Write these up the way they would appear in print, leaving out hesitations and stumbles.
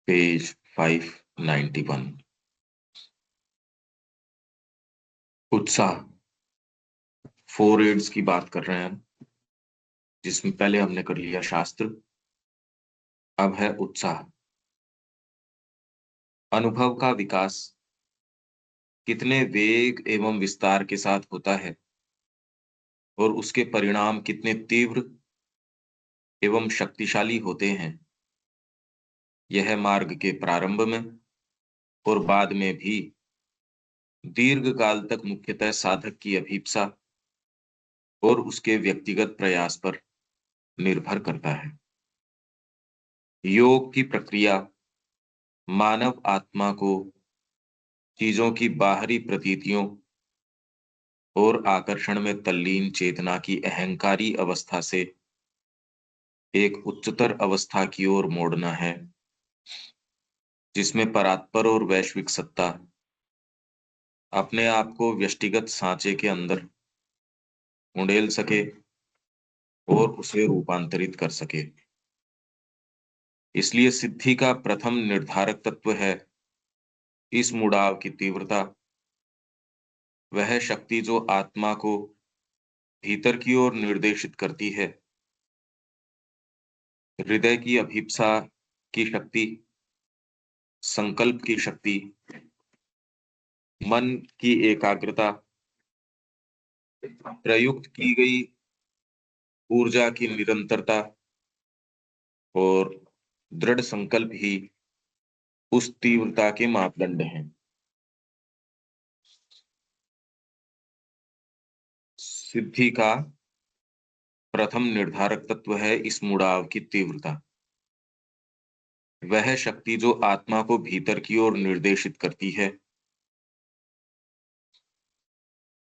Page 591। उत्साह, 4 ads की बात कर रहे हैं हम, जिसमें पहले हमने कर लिया शास्त्र, अब है उत्साह। अनुभव का विकास कितने वेग एवं विस्तार के साथ होता है और उसके परिणाम कितने तीव्र एवं शक्तिशाली होते हैं, यह मार्ग के प्रारंभ में और बाद में भी दीर्घ काल तक मुख्यतः साधक की अभीप्सा और उसके व्यक्तिगत प्रयास पर निर्भर करता है। योग की प्रक्रिया मानव आत्मा को चीजों की बाहरी प्रतीतियों और आकर्षण में तल्लीन चेतना की अहंकारी अवस्था से एक उच्चतर अवस्था की ओर मोड़ना है, जिसमें परात्पर और वैश्विक सत्ता अपने आप को व्यष्टिगत सांचे के अंदर उंडेल सके और उसे रूपांतरित कर सके। इसलिए सिद्धि का प्रथम निर्धारक तत्व है इस मुड़ाव की तीव्रता, वह शक्ति जो आत्मा को भीतर की ओर निर्देशित करती है। हृदय की अभिप्सा की शक्ति, संकल्प की शक्ति, मन की एकाग्रता, प्रयुक्त की गई ऊर्जा की निरंतरता और दृढ़ संकल्प ही उस तीव्रता के मापदंड हैं। सिद्धि का प्रथम निर्धारक तत्व है इस मुड़ाव की तीव्रता, वह शक्ति जो आत्मा को भीतर की ओर निर्देशित करती है।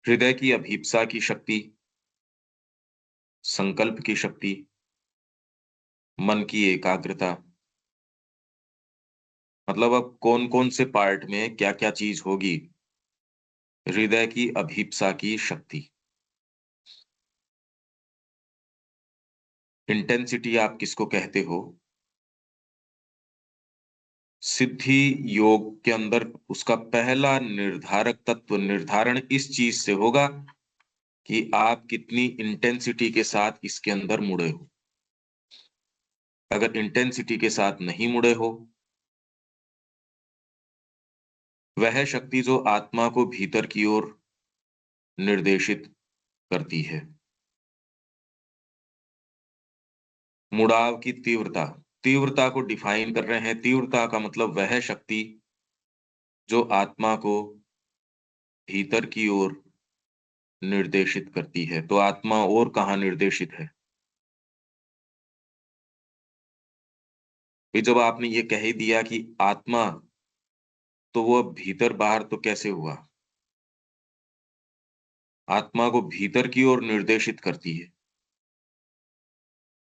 हृदय की अभीप्सा की शक्ति, संकल्प की शक्ति, मन की एकाग्रता, मतलब अब कौन कौन से पार्ट में क्या क्या चीज होगी। हृदय की अभीप्सा की शक्ति, इंटेंसिटी आप किसको कहते हो? सिद्धि योग के अंदर उसका पहला निर्धारक तत्व निर्धारण इस चीज से होगा कि आप कितनी इंटेंसिटी के साथ इसके अंदर मुड़े हो। अगर इंटेंसिटी के साथ नहीं मुड़े हो, वह शक्ति जो आत्मा को भीतर की ओर निर्देशित करती है। मुड़ाव की तीव्रता, तीव्रता को डिफाइन कर रहे हैं। तीव्रता का मतलब वह शक्ति जो आत्मा को भीतर की ओर निर्देशित करती है। तो आत्मा और कहाँ निर्देशित है? जब आपने ये कह ही दिया कि आत्मा, तो वो अब भीतर बाहर तो कैसे हुआ? आत्मा को भीतर की ओर निर्देशित करती है,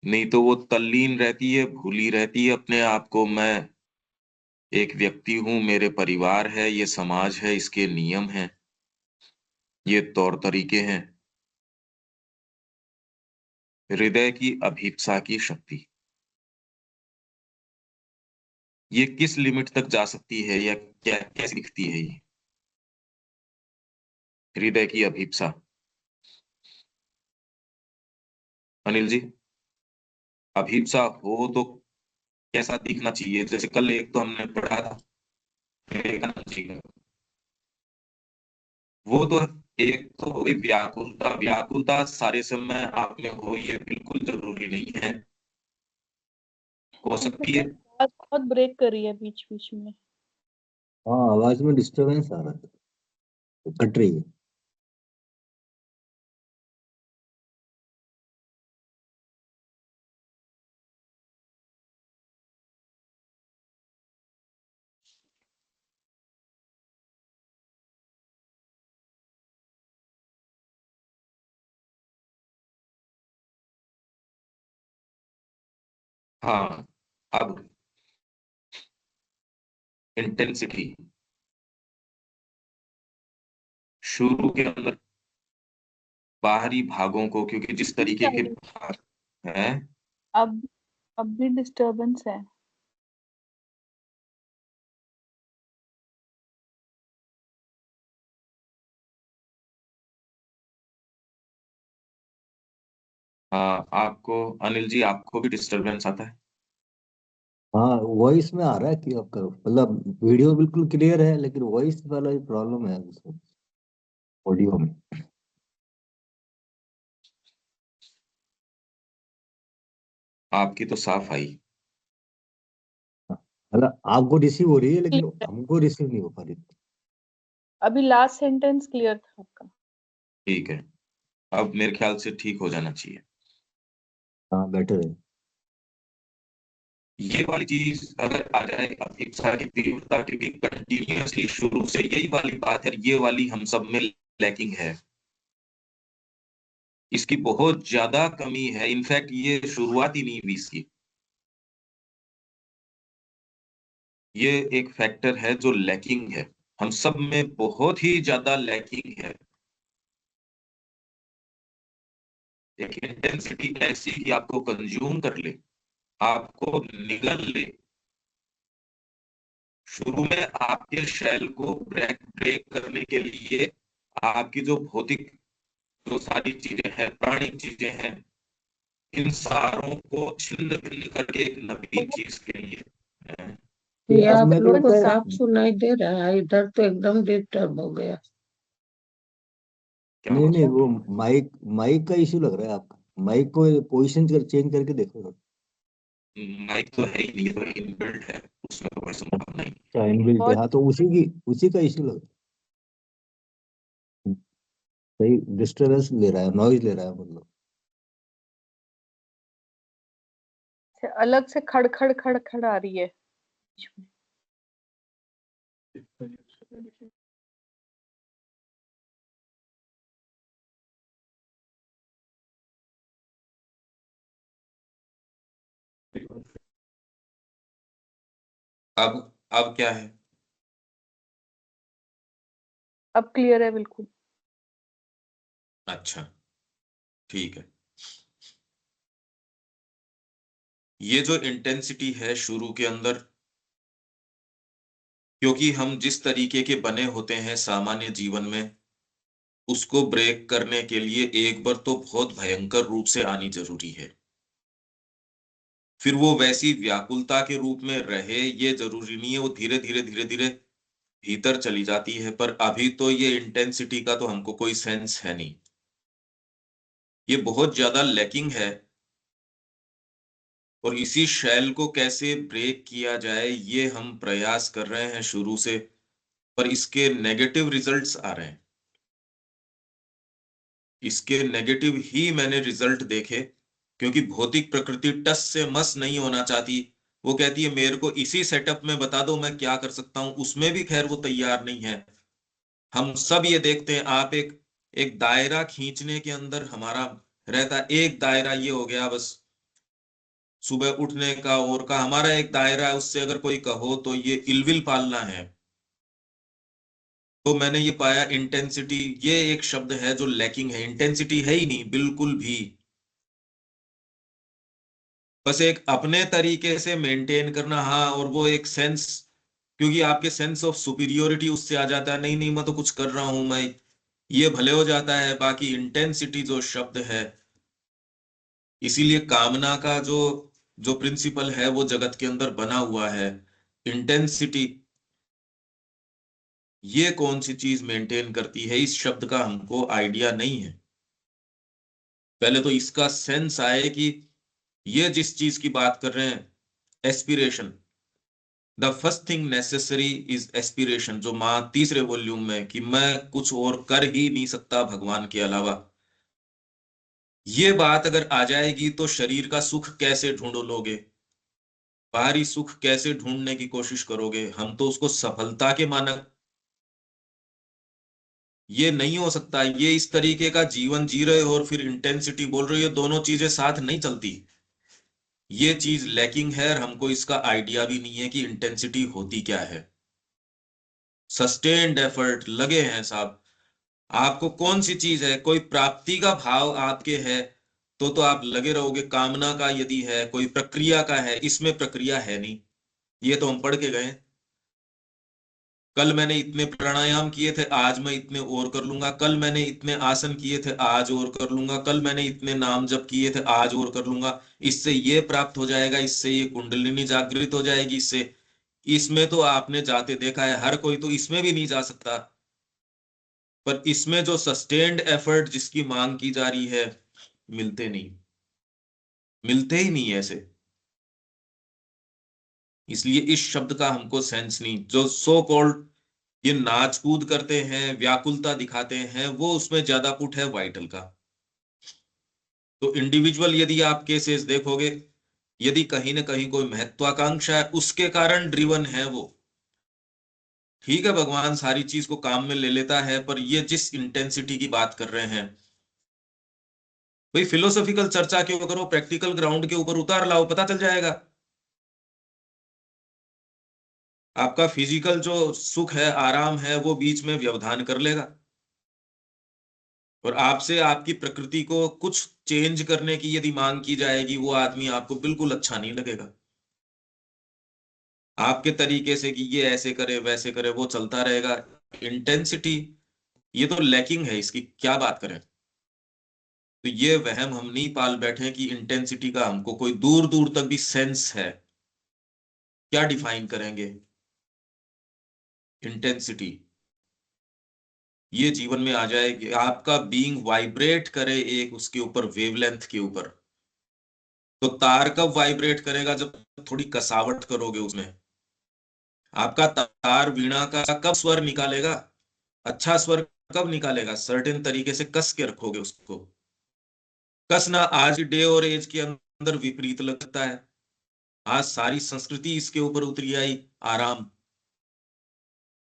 नहीं तो वो तल्लीन रहती है, भूली रहती है अपने आप को। मैं एक व्यक्ति हूं, मेरे परिवार है, ये समाज है, इसके नियम हैं, ये तौर तरीके हैं। हृदय की अभीप्सा की शक्ति ये किस लिमिट तक जा सकती है या क्या कैसे दिखती है ये हृदय की अभीप्सा? अनिल जी, अभीप्सा हो तो कैसा दिखना चाहिए? जैसे कल एक तो हमने पढ़ा था विवेकानंद जी का, वो तो एक तो हो गई व्याकुलता। व्याकुलता सारे समय आप में हो ये बिल्कुल जरूरी नहीं है, हो सकती है। आवाज बहुत ब्रेक कर रही है बीच बीच में। हाँ, आवाज में डिस्टरबेंस आ रहा है, कट रही है। हाँ, अब इंटेंसिटी शुरू के अंदर बाहरी भागों को, क्योंकि जिस तरीके के भाग हैं। अब अब भी डिस्टरबेंस है। हाँ, आपको अनिल जी, आपको भी डिस्टरबेंस आता है? हाँ, वॉइस में आ रहा है कि आपका मतलब वीडियो बिल्कुल क्लियर है, लेकिन वॉइस वाला ही प्रॉब्लम है उसमें, ऑडियो में। आपकी तो साफ आई। हाँ, मतलब आपको रिसीव हो रही है, लेकिन Clear है। हमको रिसीव नहीं हो पा रही। अभी लास्ट सेंटेंस क्लियर था आपका। ठीक है, अब मेरे ख्याल से ठीक हो जाना चाहिए। हाँ, बेटर है। ये वाली चीज अगर आ जाए अपेक्षा की तीव्रता की भी कंटिन्यूअसली शुरू से, यही वाली बात है, ये वाली हम सब में लैकिंग है। इसकी बहुत ज्यादा कमी है, इनफैक्ट ये शुरुआत ही नहीं हुई इसकी। ये एक फैक्टर है जो लैकिंग है, हम सब में बहुत ही ज्यादा लैकिंग है। एक इंटेंसिटी ऐसी कि आपको कंज्यूम कर ले, आपको निगल ले। शुरू में आपके शेल को ब्रेक ब्रेक करने के लिए आपकी जो भौतिक, जो सारी चीजें हैं, प्राणिक चीजें हैं, इन सारों को छिन्न भिन्न करके एक नवीन चीज के लिए ये ये अब आप मेरे को लोग को लगता है। साफ सुनाई दे रहा है, इधर तो एकदम डिस्टर्ब हो गया। क्या नहीं हुआ? नहीं, वो माइक माइक का इशू लग रहा है आपका। माइक को पोजीशन चेंज करके देखो। माइक तो है ही नहीं, तो इनबिल्ट है, उसमें तो कोई संभावना नहीं। अच्छा, इनबिल्ट है, बहुत हाँ, तो उसी का इशू लग रहा है। सही डिस्टरबेंस ले रहा है, नॉइज ले रहा है मतलब। अलग से खड़ खड़ खड़ खड़ आ रही है बीच में। अब क्या है? अब क्लियर है बिल्कुल। अच्छा, ठीक है। ये जो इंटेंसिटी है शुरू के अंदर, क्योंकि हम जिस तरीके के बने होते हैं सामान्य जीवन में, उसको ब्रेक करने के लिए एक बार तो बहुत भयंकर रूप से आनी जरूरी है। फिर वो वैसी व्याकुलता के रूप में रहे, ये जरूरी नहीं है, वो धीरे धीरे धीरे धीरे भीतर चली जाती है। पर अभी तो ये इंटेंसिटी का तो हमको कोई सेंस है नहीं, ये बहुत ज्यादा लैकिंग है। और इसी शैल को कैसे ब्रेक किया जाए, ये हम प्रयास कर रहे हैं शुरू से, पर इसके नेगेटिव रिजल्ट्स आ रहे हैं। इसके नेगेटिव ही मैंने रिजल्ट देखे, क्योंकि भौतिक प्रकृति टस से मस नहीं होना चाहती। वो कहती है मेरे को इसी सेटअप में बता दो मैं क्या कर सकता हूं, उसमें भी खैर वो तैयार नहीं है। हम सब ये देखते हैं, आप एक एक दायरा खींचने के अंदर हमारा रहता है, एक दायरा ये हो गया बस सुबह उठने का, और का हमारा एक दायरा है, उससे अगर कोई कहो तो ये इलविल पालना है। तो मैंने ये पाया इंटेंसिटी, ये एक शब्द है जो लैकिंग है, इंटेंसिटी है ही नहीं बिल्कुल भी। बस एक अपने तरीके से मेंटेन करना, हाँ, और वो एक सेंस, क्योंकि आपके सेंस ऑफ सुपीरियोरिटी उससे आ जाता है, नहीं नहीं मैं तो कुछ कर रहा हूं, मैं ये भले हो जाता है। बाकी इंटेंसिटी जो शब्द है, इसीलिए कामना का जो जो प्रिंसिपल है वो जगत के अंदर बना हुआ है। इंटेंसिटी, ये कौन सी चीज मेंटेन करती है, इस शब्द का हमको आइडिया नहीं है। पहले तो इसका सेंस आए कि ये जिस चीज की बात कर रहे हैं, aspiration, the first thing necessary is aspiration, जो माँ तीसरे वॉल्यूम में, कि मैं कुछ और कर ही नहीं सकता भगवान के अलावा। ये बात अगर आ जाएगी तो शरीर का सुख कैसे ढूंढ लोगे, बाहरी सुख कैसे ढूंढने की कोशिश करोगे? हम तो उसको सफलता के मानक, ये नहीं हो सकता। ये इस तरीके का जीवन जी रहे हो और फिर इंटेंसिटी बोल रहे हो, ये दोनों चीजें साथ नहीं चलती। ये चीज लैकिंग है, और हमको इसका आइडिया भी नहीं है कि इंटेंसिटी होती क्या है। सस्टेन्ड एफर्ट लगे हैं साहब। आपको कौन सी चीज है, कोई प्राप्ति का भाव आपके है तो आप लगे रहोगे। कामना का यदि है, कोई प्रक्रिया का है, इसमें प्रक्रिया है नहीं, ये तो हम पढ़ के गए। कल मैंने इतने प्राणायाम किए थे, आज मैं इतने और कर लूंगा। कल मैंने इतने आसन किए थे, आज और कर लूंगा। कल मैंने इतने नाम जप किए थे, आज और कर लूंगा। इससे ये प्राप्त हो जाएगा, इससे ये कुंडलिनी जागृत हो जाएगी, इससे। इसमें तो आपने जाते देखा है, हर कोई तो इसमें भी नहीं जा सकता। पर इसमें जो सस्टेन्ड एफर्ट जिसकी मांग की जा रही है, मिलते नहीं, मिलते ही नहीं ऐसे। इसलिए इस शब्द का हमको सेंस नहीं। जो सो कॉल्ड ये नाच कूद करते हैं, व्याकुलता दिखाते हैं, वो उसमें ज्यादा पुट है वाइटल का। तो इंडिविजुअल यदि आप केसेस देखोगे, यदि कहीं ना कहीं कोई महत्वाकांक्षा है, उसके कारण ड्रिवन है वो। ठीक है, भगवान सारी चीज को काम में ले लेता है, पर ये जिस इंटेंसिटी की बात कर रहे हैं, भाई फिलोसॉफिकल चर्चा क्यों करो, प्रैक्टिकल ग्राउंड के ऊपर उतार लाओ, पता चल जाएगा। आपका फिजिकल जो सुख है, आराम है, वो बीच में व्यवधान कर लेगा। और आपसे आपकी प्रकृति को कुछ चेंज करने की यदि मांग की जाएगी, वो आदमी आपको बिल्कुल अच्छा नहीं लगेगा। आपके तरीके से कि ये ऐसे करे वैसे करे, वो चलता रहेगा। इंटेंसिटी ये तो लैकिंग है, इसकी क्या बात करें। तो ये वहम हम नहीं पाल बैठे कि इंटेंसिटी का हमको कोई दूर दूर तक भी सेंस है। क्या डिफाइन करेंगे इंटेंसिटी? ये जीवन में आ जाए कि आपका बीइंग वाइब्रेट करे एक उसके ऊपर, वेवलेंथ के ऊपर। तो तार कब वाइब्रेट करेगा? जब थोड़ी कसावट करोगे उसमें। आपका तार वीणा का कब स्वर निकालेगा? अच्छा स्वर कब निकालेगा? सर्टेन तरीके से कस के रखोगे उसको। कसना आज डे और एज के अंदर विपरीत लगता है। आज सारी संस्कृति इसके ऊपर उतरी आई, आराम।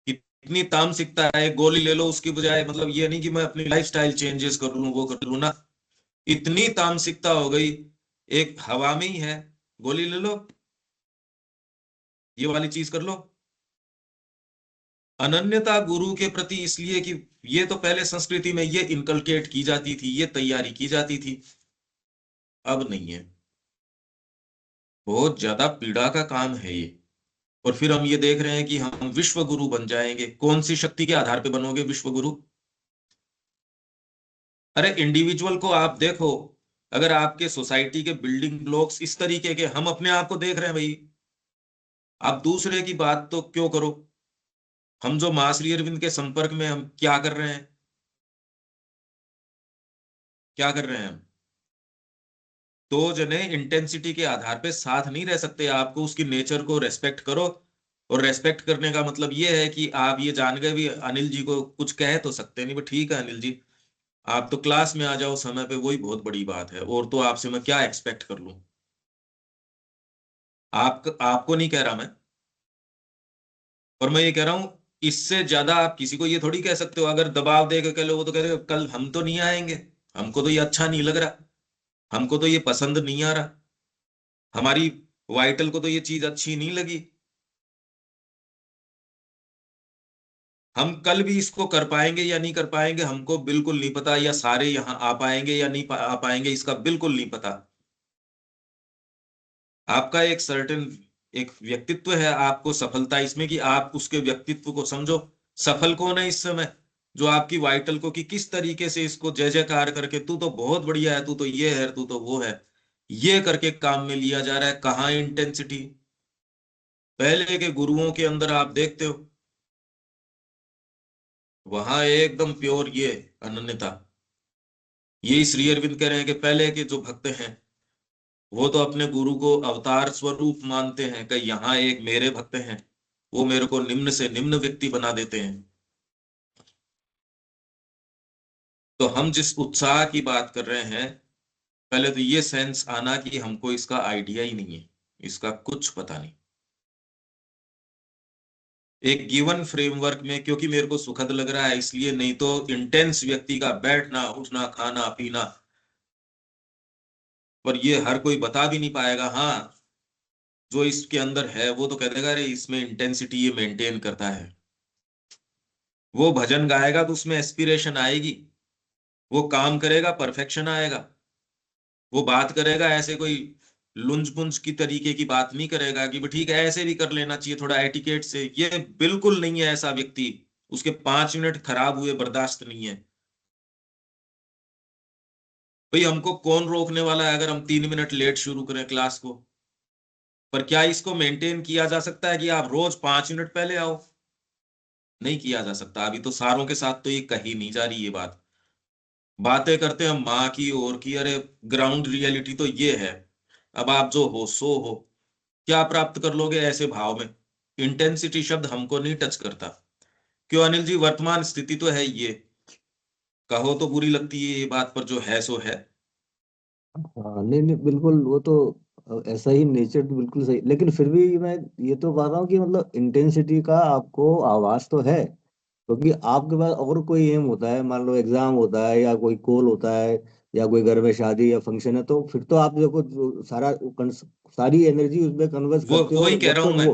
इतनी तामसिकता है, गोली ले लो उसकी बजाय, मतलब ये नहीं कि मैं अपनी लाइफस्टाइल चेंजेस कर लूं, वो कर लूं ना। इतनी तामसिकता हो गई, एक हवा में ही है, गोली ले लो, ये वाली चीज कर लो। अनन्यता गुरु के प्रति, इसलिए कि ये तो पहले संस्कृति में ये इनकलकेट की जाती थी, ये तैयारी की जाती थी, अब नहीं है। बहुत ज्यादा पीड़ा का काम है ये। और फिर हम ये देख रहे हैं कि हम विश्व गुरु बन जाएंगे। कौन सी शक्ति के आधार पे बनोगे विश्व गुरु? अरे इंडिविजुअल को आप देखो, अगर आपके सोसाइटी के बिल्डिंग ब्लॉक्स इस तरीके के, हम अपने आप को देख रहे हैं भाई, आप दूसरे की बात तो क्यों करो। हम जो मां श्री अरविंद के संपर्क में, हम क्या कर रहे हैं? क्या कर रहे हैं हम? दो जने इंटेंसिटी के आधार पे साथ नहीं रह सकते। आपको उसकी नेचर को रेस्पेक्ट करो। और रेस्पेक्ट करने का मतलब ये है कि आप ये जान गए भी, अनिल जी को कुछ कह तो सकते नहीं, बट ठीक है अनिल जी, आप तो क्लास में आ जाओ समय पे, वही बहुत बड़ी बात है। और तो आपसे मैं क्या एक्सपेक्ट कर लूं? आपको नहीं कह रहा मैं, और मैं ये कह रहा हूं, इससे ज्यादा आप किसी को ये थोड़ी कह सकते हो। अगर दबाव दे के कह लो, वो तो कह रहे कल हम तो नहीं आएंगे, हमको तो ये अच्छा नहीं लग रहा, हमको तो ये पसंद नहीं आ रहा, हमारी वाइटल को तो ये चीज अच्छी नहीं लगी। हम कल भी इसको कर पाएंगे या नहीं कर पाएंगे हमको बिल्कुल नहीं पता, या सारे यहाँ आ पाएंगे या नहीं आ पाएंगे, इसका बिल्कुल नहीं पता। आपका एक सर्टेन एक व्यक्तित्व है, आपको सफलता इसमें कि आप उसके व्यक्तित्व को समझो। सफल कौन है इस समय? जो आपकी वाइटल को कि किस तरीके से इसको जय जयकार करके, तू तो बहुत बढ़िया है, तू तो ये है, तू तो वो है, ये करके काम में लिया जा रहा है। कहाँ इंटेंसिटी? पहले के गुरुओं के अंदर आप देखते हो, वहां एकदम प्योर ये अनन्यता। यही श्री अरविंद कह रहे हैं कि पहले के जो भक्त हैं, वो तो अपने गुरु को अवतार स्वरूप मानते हैं कि यहाँ एक मेरे भक्त हैं, वो मेरे को निम्न से निम्न व्यक्ति बना देते हैं। तो हम जिस उत्साह की बात कर रहे हैं, पहले तो ये सेंस आना कि हमको इसका आइडिया ही नहीं है, इसका कुछ पता नहीं। एक गिवन फ्रेमवर्क में क्योंकि मेरे को सुखद लग रहा है इसलिए, नहीं तो इंटेंस व्यक्ति का बैठना उठना खाना पीना, पर ये हर कोई बता भी नहीं पाएगा। हाँ, जो इसके अंदर है वो तो कह देगा अरे इसमें इंटेंसिटी ये मेंटेन करता है। वो भजन गाएगा तो उसमें एस्पिरेशन आएगी, वो काम करेगा परफेक्शन आएगा, वो बात करेगा ऐसे कोई लुंज पुंज की तरीके की बात नहीं करेगा कि ठीक है ऐसे भी कर लेना चाहिए थोड़ा एटिकेट से। ये बिल्कुल नहीं है ऐसा व्यक्ति। उसके 5 मिनट खराब हुए बर्दाश्त नहीं है। भाई हमको कौन रोकने वाला है अगर हम 3 मिनट लेट शुरू करें क्लास को। पर क्या इसको मेंटेन किया जा सकता है कि आप रोज 5 मिनट पहले आओ? नहीं किया जा सकता। अभी तो सारों के साथ तो ये कही नहीं जा रही ये बात। बातें करते हैं माँ की और की, अरे ग्राउंड रियलिटी तो ये है। अब आप जो हो सो हो, क्या प्राप्त कर लोगे ऐसे भाव में? इंटेंसिटी शब्द हमको नहीं टच करता। क्यों अनिल जी? वर्तमान स्थिति तो है ये। कहो तो बुरी लगती है ये बात, पर जो है सो है। हाँ नहीं नहीं बिल्कुल, वो तो ऐसा ही नेचर तो बिल्कुल सही, लेकिन फिर भी मैं ये तो बात रहा हूँ कि मतलब इंटेंसिटी का आपको आवाज तो है, क्योंकि आपके पास अगर कोई एम होता है, मान लो एग्जाम होता है या कोई कॉल होता है या कोई घर में शादी या फंक्शन है, तो फिर तो आप देखो सारी एनर्जी उसमें कन्वर्स वो करते हो, वही और कह जब रहा हूं तक मैं।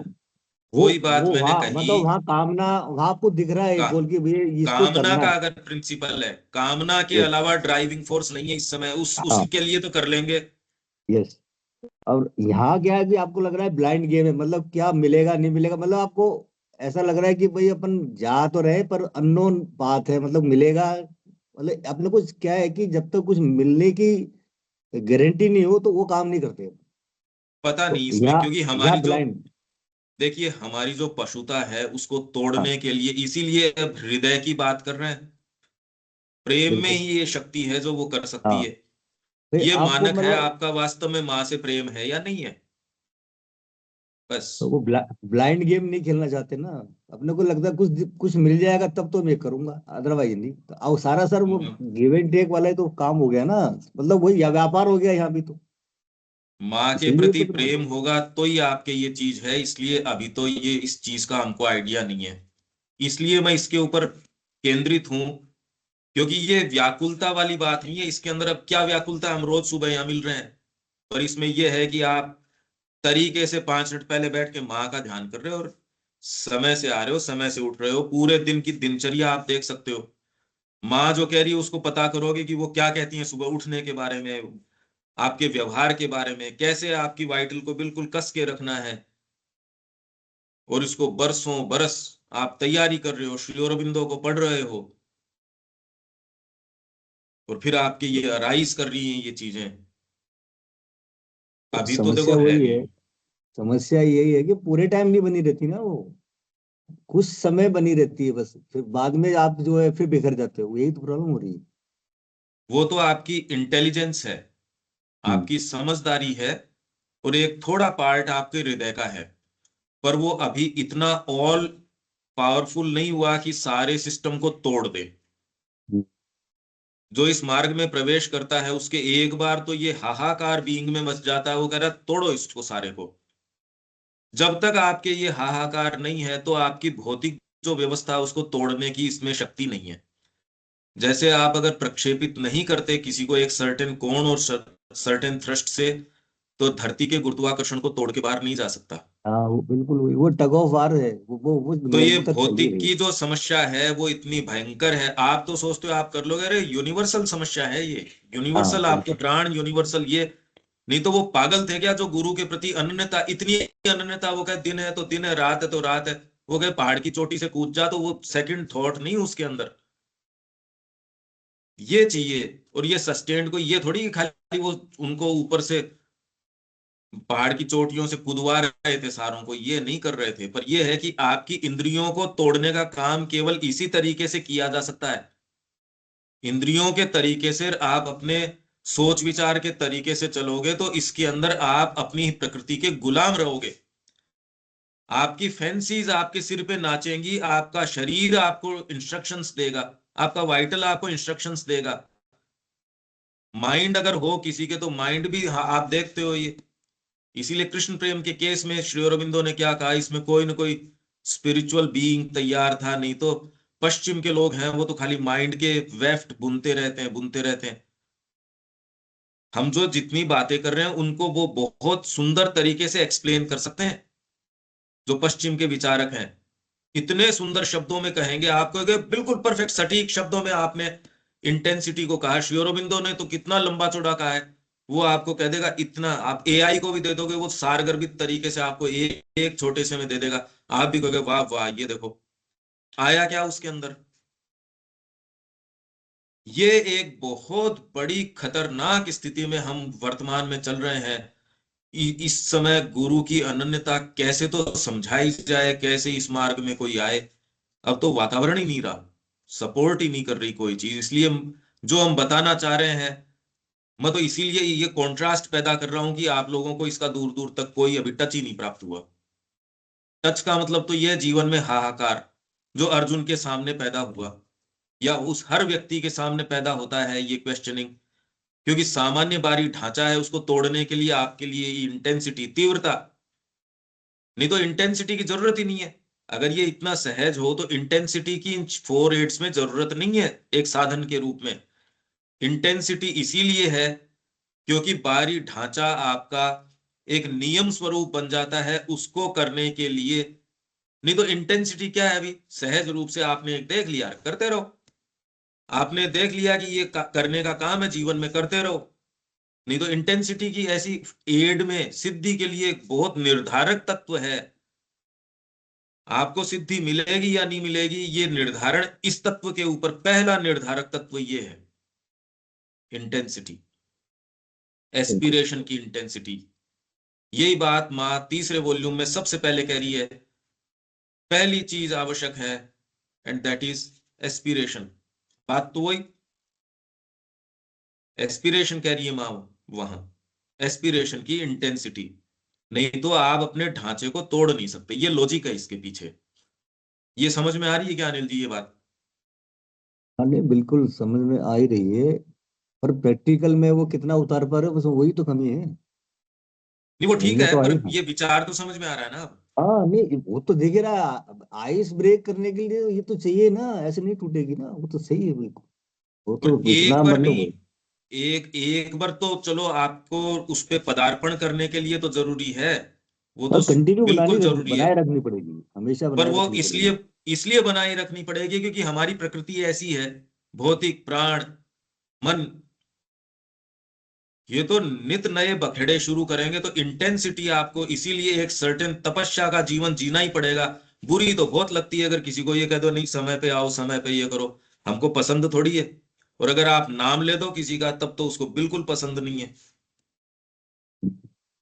वो वही बात वो मैंने वहाँ कही। मतलब वहाँ कामना, वहाँ आपको दिख रहा है का, एक गोल की भैया इसको कामना करना का है। अगर प्रिंसिपल है, कामना के यस। अलावा ड्राइविंग फोर्स नहीं है इस समय, हाँ। उसके लिए तो कर लेंगे। यस। और यहाँ क्या है कि आपको लग रहा है ब्लाइंड गेम है, मतलब क्या मिलेगा नहीं मिलेगा, मतलब आपको ऐसा लग रहा है कि भाई अपन जा तो रहे पर अननोन बात है, मतलब मिलेगा, मतलब अपने को क्या है कि जब तक कुछ मिलने की गारंटी नहीं हो तो वो काम नहीं करते। पता तो नहीं इसमें, यहाँ क्योंकि यहाँ हमारी जो, ब्लाइंड। देखिए हमारी जो पशुता है उसको हाँ तोड़ने के लिए, इसीलिए अब हृदय की बात कर रहे हैं। प्रेम में बिल्कुल। ही ये शक्ति है जो वो कर सकती हाँ है। भाई ये आपको मानक है मतलब, आपका, वास्तव में माँ से प्रेम है या नहीं है? बस। तो वो ब्लाइंड गेम नहीं खेलना चाहते ना, अपने को लगता है कुछ कुछ मिल जाएगा तब तो मैं करूंगा, अदरवाइज नहीं। तो अब सारा सर वो गिव एंड टेक वाला ही तो काम हो गया ना, मतलब वही व्यापार हो गया यहाँ भी तो, माँ के इसलिए प्रति तो फिर प्रेम होगा तो ही आपके ये चीज है, इसलिए अभी तो ये इस चीज का हमको आइडिया नहीं है। इसलिए मैं इसके ऊपर केंद्रित हूं, क्योंकि ये व्याकुलता वाली बात नहीं है इसके अंदर। अब क्या व्याकुलता, हम रोज सुबह यहाँ मिल रहे हैं, पर इसमें यह है कि आप तरीके से 5 मिनट पहले बैठ के माँ का ध्यान कर रहे हो, और समय से आ रहे हो, समय से उठ रहे हो, पूरे दिन की दिनचर्या आप देख सकते हो। माँ जो कह रही है उसको पता करोगे कि वो क्या कहती है सुबह उठने के बारे में, आपके व्यवहार के बारे में, कैसे आपकी वाइटल को बिल्कुल कस के रखना है। और इसको बरसों बरस आप तैयारी कर रहे हो, श्री अरबिंदो को पढ़ रहे हो, और फिर आपके ये अराइज कर रही हैं ये चीजें। अभी तो देखो समस्या है वही नहीं। है। समस्या यही है कि पूरे टाइम नहीं बनी रहती ना वो, कुछ समय बनी रहती है बस, फिर बाद में आप जो है फिर बिखर जाते हो, यही तो प्रॉब्लम हो रही है। वो तो आपकी इंटेलिजेंस है, हम्म। आपकी समझदारी है, और एक थोड़ा पार्ट आपके हृदय का है। पर वो अभी इतना ऑल पावरफुल नहीं हुआ कि सारे सिस्टम को तोड़ दे। हम्म। जो इस मार्ग में प्रवेश करता है उसके एक बार तो ये हाहाकार बीइंग में मच जाता है, वो कह रहा है तोड़ो इसको सारे को। जब तक आपके ये हाहाकार नहीं है तो आपकी भौतिक जो व्यवस्था है उसको तोड़ने की इसमें शक्ति नहीं है। जैसे आप अगर प्रक्षेपित नहीं करते किसी को एक सर्टेन कोण और सर्टेन थ्रस्ट से, तो धरती के गुरुत्वाकर्षण को तोड़ के बाहर नहीं जा सकता। हाँ वो बिल्कुल वही, वो टग ऑफ वार है, वो तो ये नेक्स्ट तक चल ही भौतिक रही है। की जो समस्या है वो इतनी भयंकर है, आप तो सोचते हो आप कर लोगे, अरे यूनिवर्सल समस्या है ये। हाँ यूनिवर्सल, आपके बिल्कुल। प्राण यूनिवर्सल ये। नहीं तो वो पागल थे क्या जो गुरु के प्रति अनन्यता, इतनी अनन्यता, वो कहे दिन है तो दिन है, रात है तो रात है। वो कहे पहाड़ की चोटी से कूद जा, तो वो सेकंड थॉट नहीं उसके अंदर। ये चाहिए। और ये सस्टेन्ड को ये थोड़ी कि खाली वो उनको ऊपर से पहाड़ की चोटियों से कूदवा रहे थे सारों को, ये नहीं कर रहे थे। पर ये है कि आपकी इंद्रियों को तोड़ने का काम केवल इसी तरीके से किया जा सकता है। इंद्रियों के तरीके से आप अपने सोच विचार के तरीके से चलोगे तो इसके अंदर आप अपनी प्रकृति के गुलाम रहोगे। आपकी फैंसीज आपके सिर पे नाचेंगी, आपका शरीर आपको इंस्ट्रक्शंस देगा, आपका वाइटल आपको इंस्ट्रक्शंस देगा। माइंड अगर हो किसी के तो माइंड भी, हाँ, आप देखते हो ये। इसीलिए कृष्ण प्रेम के केस में श्री अरविंदो ने क्या कहा, इसमें कोई ना कोई स्पिरिचुअल बीइंग तैयार था, नहीं तो पश्चिम के लोग हैं वो तो खाली माइंड के वेफ्ट बुनते रहते हैं, बुनते रहते हैं। हम जो जितनी बातें कर रहे हैं उनको वो बहुत सुंदर तरीके से एक्सप्लेन कर सकते हैं। जो पश्चिम के विचारक हैं इतने सुंदर शब्दों में कहेंगे आपको कि बिल्कुल परफेक्ट सटीक शब्दों में आपने इंटेंसिटी को कहा। श्री अरबिंदो ने तो कितना लंबा चौड़ा कहा है, वो आपको कह देगा इतना। आप एआई को भी दे दोगे, वो सारगर्भित तरीके से आपको एक छोटे से में दे देगा। आप भी कहोगे वाह वाह, ये देखो आया क्या उसके अंदर। ये एक बहुत बड़ी खतरनाक स्थिति में हम वर्तमान में चल रहे हैं। इस समय गुरु की अनन्यता कैसे तो समझाई जाए, कैसे इस मार्ग में कोई आए। अब तो वातावरण ही नहीं रहा, सपोर्ट ही नहीं कर रही कोई चीज। इसलिए जो हम बताना चाह रहे हैं, मैं तो इसीलिए ये कॉन्ट्रास्ट पैदा कर रहा हूं कि आप लोगों को इसका दूर दूर तक कोई अभी टच ही नहीं प्राप्त हुआ। टच का मतलब तो यह जीवन में हाहाकार जो अर्जुन के सामने पैदा हुआ, या उस हर व्यक्ति के सामने पैदा होता है, ये क्वेश्चनिंग। क्योंकि सामान्य बारी ढांचा है, उसको तोड़ने के लिए आपके लिए इंटेंसिटी, तीव्रता, नहीं तो इंटेंसिटी की जरूरत ही नहीं है। अगर ये इतना सहज हो तो इंटेंसिटी की इन 4 8 में जरूरत नहीं है एक साधन के रूप में। इंटेंसिटी इसीलिए है क्योंकि बाहरी ढांचा आपका एक नियम स्वरूप बन जाता है उसको करने के लिए। नहीं तो इंटेंसिटी क्या है, अभी सहज रूप से आपने एक देख लिया, करते रहो। आपने देख लिया कि ये करने का काम है जीवन में, करते रहो। नहीं तो इंटेंसिटी की ऐसी एड में सिद्धि के लिए एक बहुत निर्धारक तत्व है। आपको सिद्धि मिलेगी या नहीं मिलेगी, ये निर्धारण इस तत्व के ऊपर, पहला निर्धारक तत्व ये है इंटेंसिटी, बिल्कुल एस्पिरेशन की इंटेंसिटी। यही बात माँ तीसरे वॉल्यूम में सबसे पहले कह रही है, पहली चीज आवश्यक है एंड दैट इज एस्पिरेशन। बात तो वही एस्पिरेशन कह रही है माँ वहां, एस्पिरेशन की इंटेंसिटी। नहीं तो आप अपने ढांचे को तोड़ नहीं सकते, ये लॉजिक है इसके पीछे। ये समझ में आ रही है क्या अनिल जी ये बात? हाँ नहीं बिल्कुल समझ में आ ही रही है। पर प्रैक्टिकल में वो कितना उतार पा रहे हो, बस वही तो कमी है। नहीं वो ठीक समझ में है, तो पर आई ना। ये विचार तो समझ में आ रहा है ना अब। हाँ नहीं वो तो देखिए ना, आइस ब्रेक करने के लिए ये तो चाहिए ना, ऐसे नहीं टूटेगी ना, वो तो सही है बिल्कुल। वो और तो एक इतना बार मतलब नहीं, एक एक बार तो चलो आपको उस पे पदार्पण करने के लिए तो जरूरी है, वो तो और कंटिन्यू बिल्कुल जरूरी है। बनाए रखनी पड़ेगी, हमेशा पर बनाए वो रखनी पड़ेगी। इसलिए इसलिए बनाए रखनी पड़ेगी क्योंकि हमारी प्रकृति ऐसी है, भौतिक प्राण मन, ये तो नित नए बखेड़े शुरू करेंगे। तो इंटेंसिटी आपको इसीलिए एक सर्टेन तपस्या का जीवन जीना ही पड़ेगा। बुरी तो बहुत लगती है अगर किसी को ये कह दो नहीं समय पे आओ, समय पे ये करो, हमको पसंद थोड़ी है। और अगर आप नाम ले दो किसी का तब तो उसको बिल्कुल पसंद नहीं है।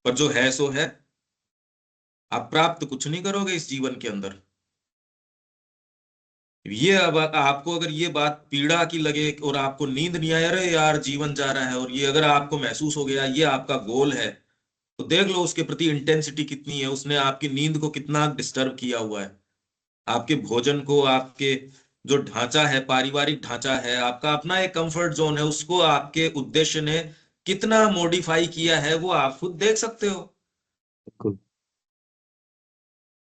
पर जो है सो है, आप प्राप्त कुछ नहीं करोगे इस जीवन के अंदर। ये अब आपको अगर ये बात पीड़ा की लगे और आपको नींद नहीं आए, अरे यार जीवन जा रहा है, और ये अगर आपको महसूस हो गया ये आपका गोल है, तो देख लो उसके प्रति इंटेंसिटी कितनी है, उसने आपकी नींद को कितना डिस्टर्ब किया हुआ है, आपके भोजन को, आपके जो ढांचा है, पारिवारिक ढांचा है, आपका अपना एक कंफर्ट जोन है, उसको आपके उद्देश्य ने कितना मॉडिफाई किया है वो आप खुद देख सकते हो। बिल्कुल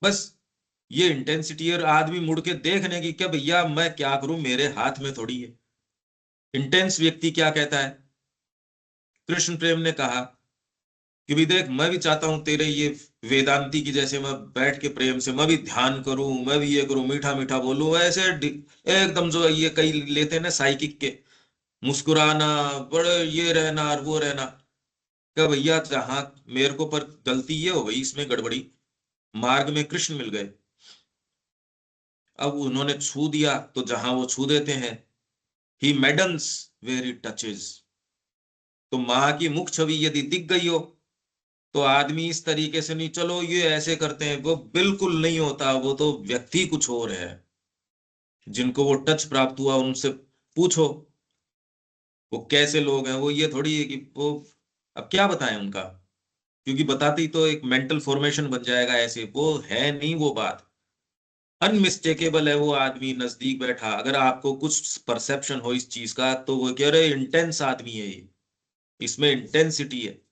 बस ये इंटेंसिटी, और आदमी मुड़ के देखने की क्या भैया मैं क्या करूं, मेरे हाथ में थोड़ी है। इंटेंस व्यक्ति क्या कहता है, कृष्ण प्रेम ने कहा कि भी देख मैं भी चाहता हूं तेरे ये वेदांती की जैसे मैं बैठ के प्रेम से मैं भी ध्यान करूं, मैं भी ये करूं, मीठा मीठा बोलूं, ऐसे एकदम जो ये कई लेते हैं ना साइकिक के, मुस्कुराना, बड़े ये रहना और वो रहना। क्या भैया जहां मेरे को पर गलती ये हो गई इसमें गड़बड़ी, मार्ग में कृष्ण मिल गए, अब उन्होंने छू दिया तो जहां वो छू देते हैं, ही मेडल्स वेयर ही टचेज। तो माँ की मुख छवि यदि दिख गई हो तो आदमी इस तरीके से नहीं चलो ये ऐसे करते हैं, वो बिल्कुल नहीं होता, वो तो व्यक्ति कुछ और है। जिनको वो टच प्राप्त हुआ उनसे पूछो वो कैसे लोग हैं, वो ये थोड़ी है कि वो, अब क्या बताएं उनका, क्योंकि बताते ही तो एक मेंटल फॉर्मेशन बन जाएगा, ऐसे वो है नहीं वो बात। अनमिस्टेकेबल है वो आदमी नजदीक बैठा, अगर आपको कुछ परसेप्शन हो इस चीज का तो वो कह रहे इंटेंस आदमी है ये, इसमें इंटेंसिटी है।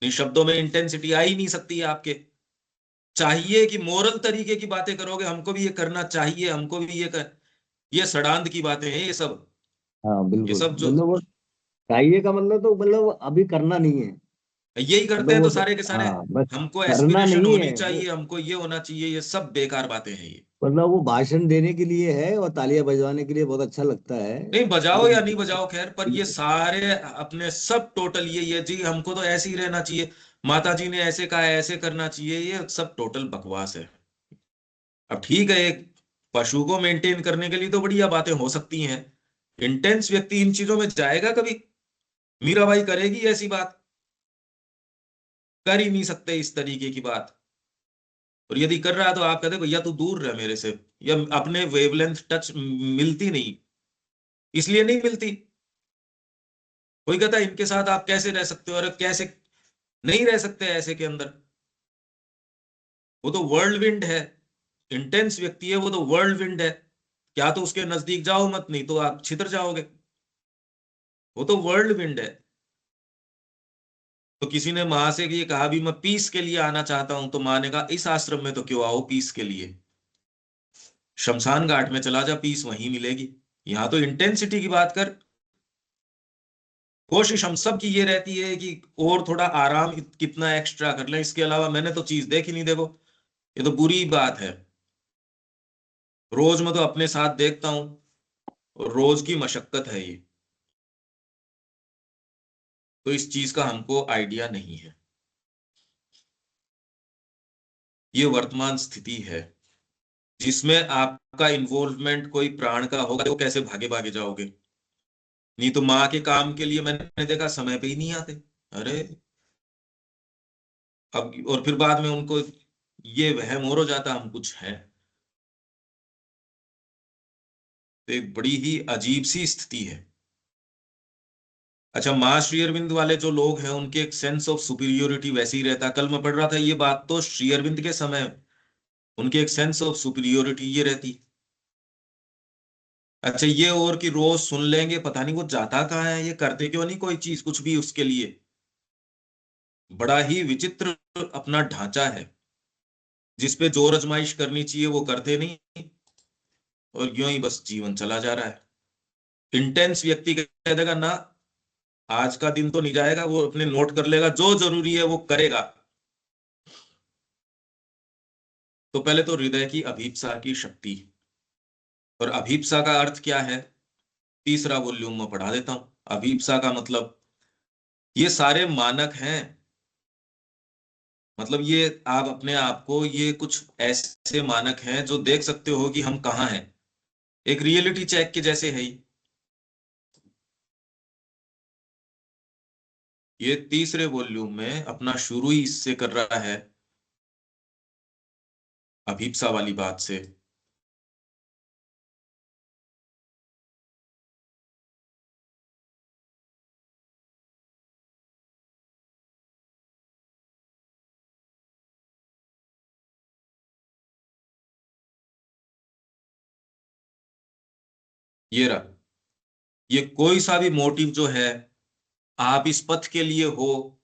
इन शब्दों में इंटेंसिटी आ ही नहीं सकती है आपके। चाहिए कि मोरल तरीके की बातें करोगे, हमको भी ये करना चाहिए, हमको भी ये कर, ये सड़ांध की बातें हैं ये सब। हाँ ये बिल्कुल, सब जो मतलब वो चाहिए का मतलब तो मतलब अभी करना नहीं है। यही करते मतलब हैं वो तो तो, सारे के सारे। हाँ बस हमको करना एस्पिरेशन नहीं होनी है वो, चाहिए, हमको ये होना चाहिए, ये सब बेकार बातें हैं ये। मतलब वो भाषण देने के लिए है और तालियां बजवाने के लिए बहुत अच्छा लगता है। नहीं बजाओ या नहीं लेकिन बजाओ खैर, पर ये सारे अपने सब टोटल ये जी हमको तो ऐसे ही रहना चाहिए, माता जी ने ऐसे कहा है ऐसे करना चाहिए, ये सब टोटल बकवास है। अब ठीक है, एक पशु को मेंटेन करने के लिए तो बढ़िया बातें हो सकती हैं, इंटेंस व्यक्ति इन चीजों में जाएगा कभी? मीराबाई करेगी ऐसी बात? कर ही नहीं सकते इस तरीके की बात। और यदि कर रहा है तो आप कहते भैया तू दूर रह मेरे से, या अपने वेवलेंथ टच मिलती नहीं, इसलिए नहीं मिलती। कोई कहता है इनके साथ आप कैसे रह सकते हो, और कैसे नहीं रह सकते ऐसे के अंदर? वो तो वर्ल्ड विंड है, इंटेंस व्यक्ति है वो तो वर्ल्ड विंड है। क्या तो उसके नजदीक जाओ मत, नहीं तो आप छितर जाओगे। वो तो वर्ल्ड विंड है। तो किसी ने माँ से ये कहा भी मैं पीस के लिए आना चाहता हूं, तो माँ ने कहा इस आश्रम में तो क्यों आओ पीस के लिए, शमशान घाट में चला जा, पीस वहीं मिलेगी। यहां तो इंटेंसिटी की बात कर। कोशिश हम सब की ये रहती है कि और थोड़ा आराम कितना एक्स्ट्रा कर लें, इसके अलावा मैंने तो चीज देखी नहीं। देखो ये तो बुरी बात है, रोज मैं तो अपने साथ देखता हूं, और रोज की मशक्कत है ये। तो इस चीज का हमको आइडिया नहीं है। ये वर्तमान स्थिति है जिसमें आपका इन्वॉल्वमेंट कोई प्राण का होगा तो कैसे भागे भागे जाओगे? नहीं तो माँ के काम के लिए मैंने देखा समय पे ही नहीं आते। अरे अब और फिर बाद में उनको ये वहम और हो जाता हम कुछ हैं। तो एक बड़ी ही अजीब सी स्थिति है। अच्छा, माँ श्री अरविंद वाले जो लोग हैं उनके एक सेंस ऑफ सुपीरियोरिटी वैसे ही रहता है। कल मैं पढ़ रहा था ये बात, तो श्री अरविंद के समय उनके एक सेंस ऑफ सुपीरियोरिटी ये रहती। अच्छा ये और कि रोज सुन लेंगे, पता नहीं वो जाता कहाँ है, ये करते क्यों नहीं कोई चीज कुछ भी उसके लिए। बड़ा ही विचित्र अपना ढांचा है, जिसपे जो आजमाइश करनी चाहिए वो करते नहीं, और यूं ही बस जीवन चला जा रहा है। इंटेंस व्यक्ति कह देगा ना आज का दिन तो नहीं जाएगा, वो अपने नोट कर लेगा, जो जरूरी है वो करेगा। तो पहले तो हृदय की अभीप्सा की शक्ति, और अभीप्सा का अर्थ क्या है, तीसरा वॉल्यूम में पढ़ा देता हूं। अभीप्सा का मतलब ये सारे मानक हैं, मतलब ये आप अपने आप को ये कुछ ऐसे मानक हैं जो देख सकते हो कि हम कहाँ हैं, एक रियलिटी चेक के जैसे है ही। ये तीसरे वॉल्यूम में अपना शुरू ही इससे कर रहा है, अभीप्सा वाली बात से। ये रहा, ये कोई सा भी मोटिव जो है आप इस पथ के लिए हो,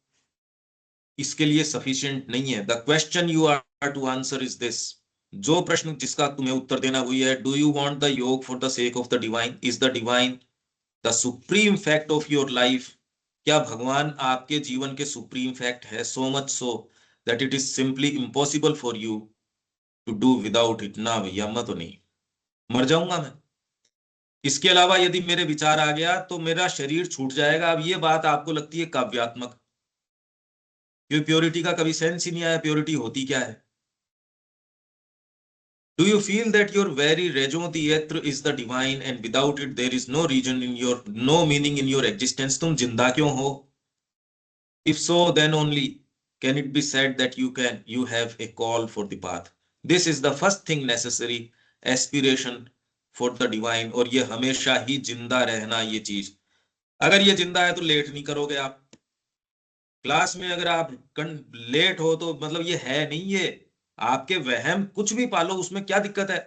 इसके लिए सफिशिएंट नहीं है। The question you are to answer is this, जो प्रश्न जिसका तुम्हें उत्तर देना हुई है, do you want the yoga for the sake of the divine? Is the divine the supreme fact of your life? क्या भगवान आपके जीवन के सुप्रीम फैक्ट है, so much so that it is simply impossible for you to do without it? ना भैया मैं तो नहीं, मर जाऊंगा मैं। इसके अलावा यदि मेरे विचार आ गया तो मेरा शरीर छूट जाएगा। अब ये बात आपको लगती है काव्यात्मक, क्योंकि प्योरिटी का कभी सेंस ही नहीं आया, प्योरिटी होती क्या है? Do you feel that your very raison d'être is the divine and without it there is no reason in your, no meaning in your existence? तुम जिंदा क्यों हो? If so, then only can it be said that you have a call for the path. This is the first thing necessary, aspiration for the divine। और ये हमेशा ही जिंदा रहना, ये चीज अगर ये जिंदा है तो लेट नहीं करोगे आप। क्लास में अगर आप लेट हो तो मतलब ये है नहीं, ये आपके वहम कुछ भी पालो, उसमें क्या दिक्कत है?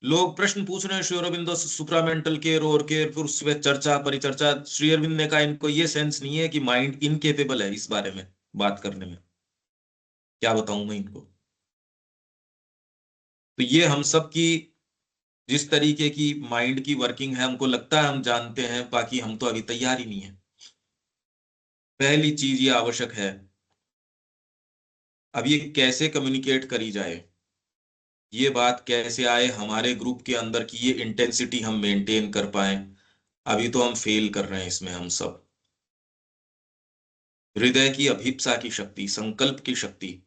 लोग प्रश्न पूछ रहे हैं श्री अरविंदो सुप्रामेंटल केयर और केयर, फिर उसमें चर्चा परिचर्चा। श्री अरविंद ने कहा इनको ये सेंस नहीं है कि माइंड इनकेपेबल है इस बारे में बात करने में। क्या बताऊं मैं इनको? तो ये हम सब की जिस तरीके की माइंड की वर्किंग है, हमको लगता है हम जानते हैं, बाकी हम तो अभी तैयार ही नहीं है। पहली चीज ये आवश्यक है, अब ये कैसे कम्युनिकेट करी जाए, ये बात कैसे आए हमारे ग्रुप के अंदर की ये इंटेंसिटी हम मेंटेन कर पाए, अभी तो हम फेल कर रहे हैं इसमें हम सब। हृदय की अभिप्सा की शक्ति, संकल्प की शक्ति।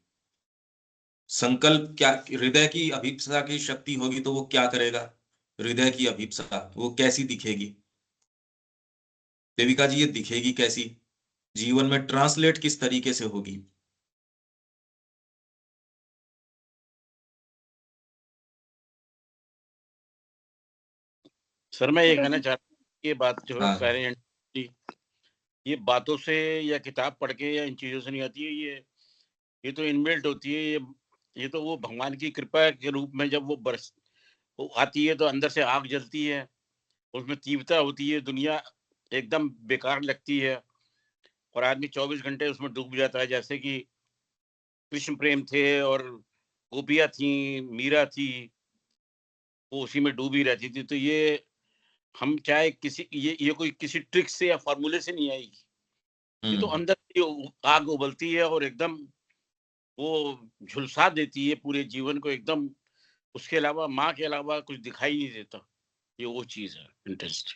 संकल्प क्या, हृदय की अभिप्सा की शक्ति होगी तो वो क्या करेगा? हृदय की अभिप्सा वो कैसी दिखेगी देविका जी? ये दिखेगी कैसी, जीवन में ट्रांसलेट किस तरीके से होगी? सर मैं ये तो कहना चाहता हूँ, ये बात जो है हाँ पेरेंट की, ये बातों से या किताब पढ़ के या इन चीजों से नहीं आती है। ये तो इनबिल्ट होती है। ये तो वो भगवान की कृपा के रूप में जब वो आती है तो अंदर से आग जलती है, उसमें तीव्रता होती है, दुनिया एकदम बेकार लगती है और आदमी 24 घंटे उसमें डूब जाता है। जैसे कि कृष्ण प्रेम थे और गोपियाँ थी, मीरा थी, वो उसी में डूबी रहती थी। तो ये हम चाहे किसी ये कोई किसी ट्रिक से या फॉर्मूले से नहीं आएगी। ये तो अंदर से आग उबलती है और एकदम वो झुलसा देती है पूरे जीवन को एकदम। उसके अलावा, माँ के अलावा कुछ दिखाई नहीं देता। ये वो चीज है इंटरेस्ट।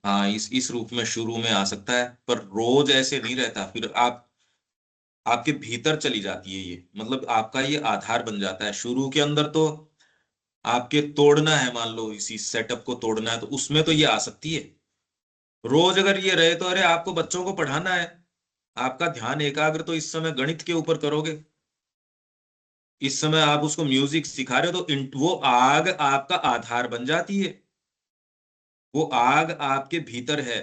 हाँ, इस रूप में शुरू में आ सकता है, पर रोज ऐसे नहीं रहता। फिर आप आपके भीतर चली जाती है ये, मतलब आपका ये आधार बन जाता है। शुरू के अंदर तो आपके तोड़ना है, मान लो इसी सेटअप को तोड़ना है, तो उसमें तो ये आ सकती है। रोज अगर ये रहे तो, अरे आपको बच्चों को पढ़ाना है, आपका ध्यान एकाग्र तो इस समय गणित के ऊपर करोगे, इस समय आप उसको म्यूजिक सिखा रहे हो, तो वो आग आपका आधार बन जाती है, वो आग आपके भीतर है।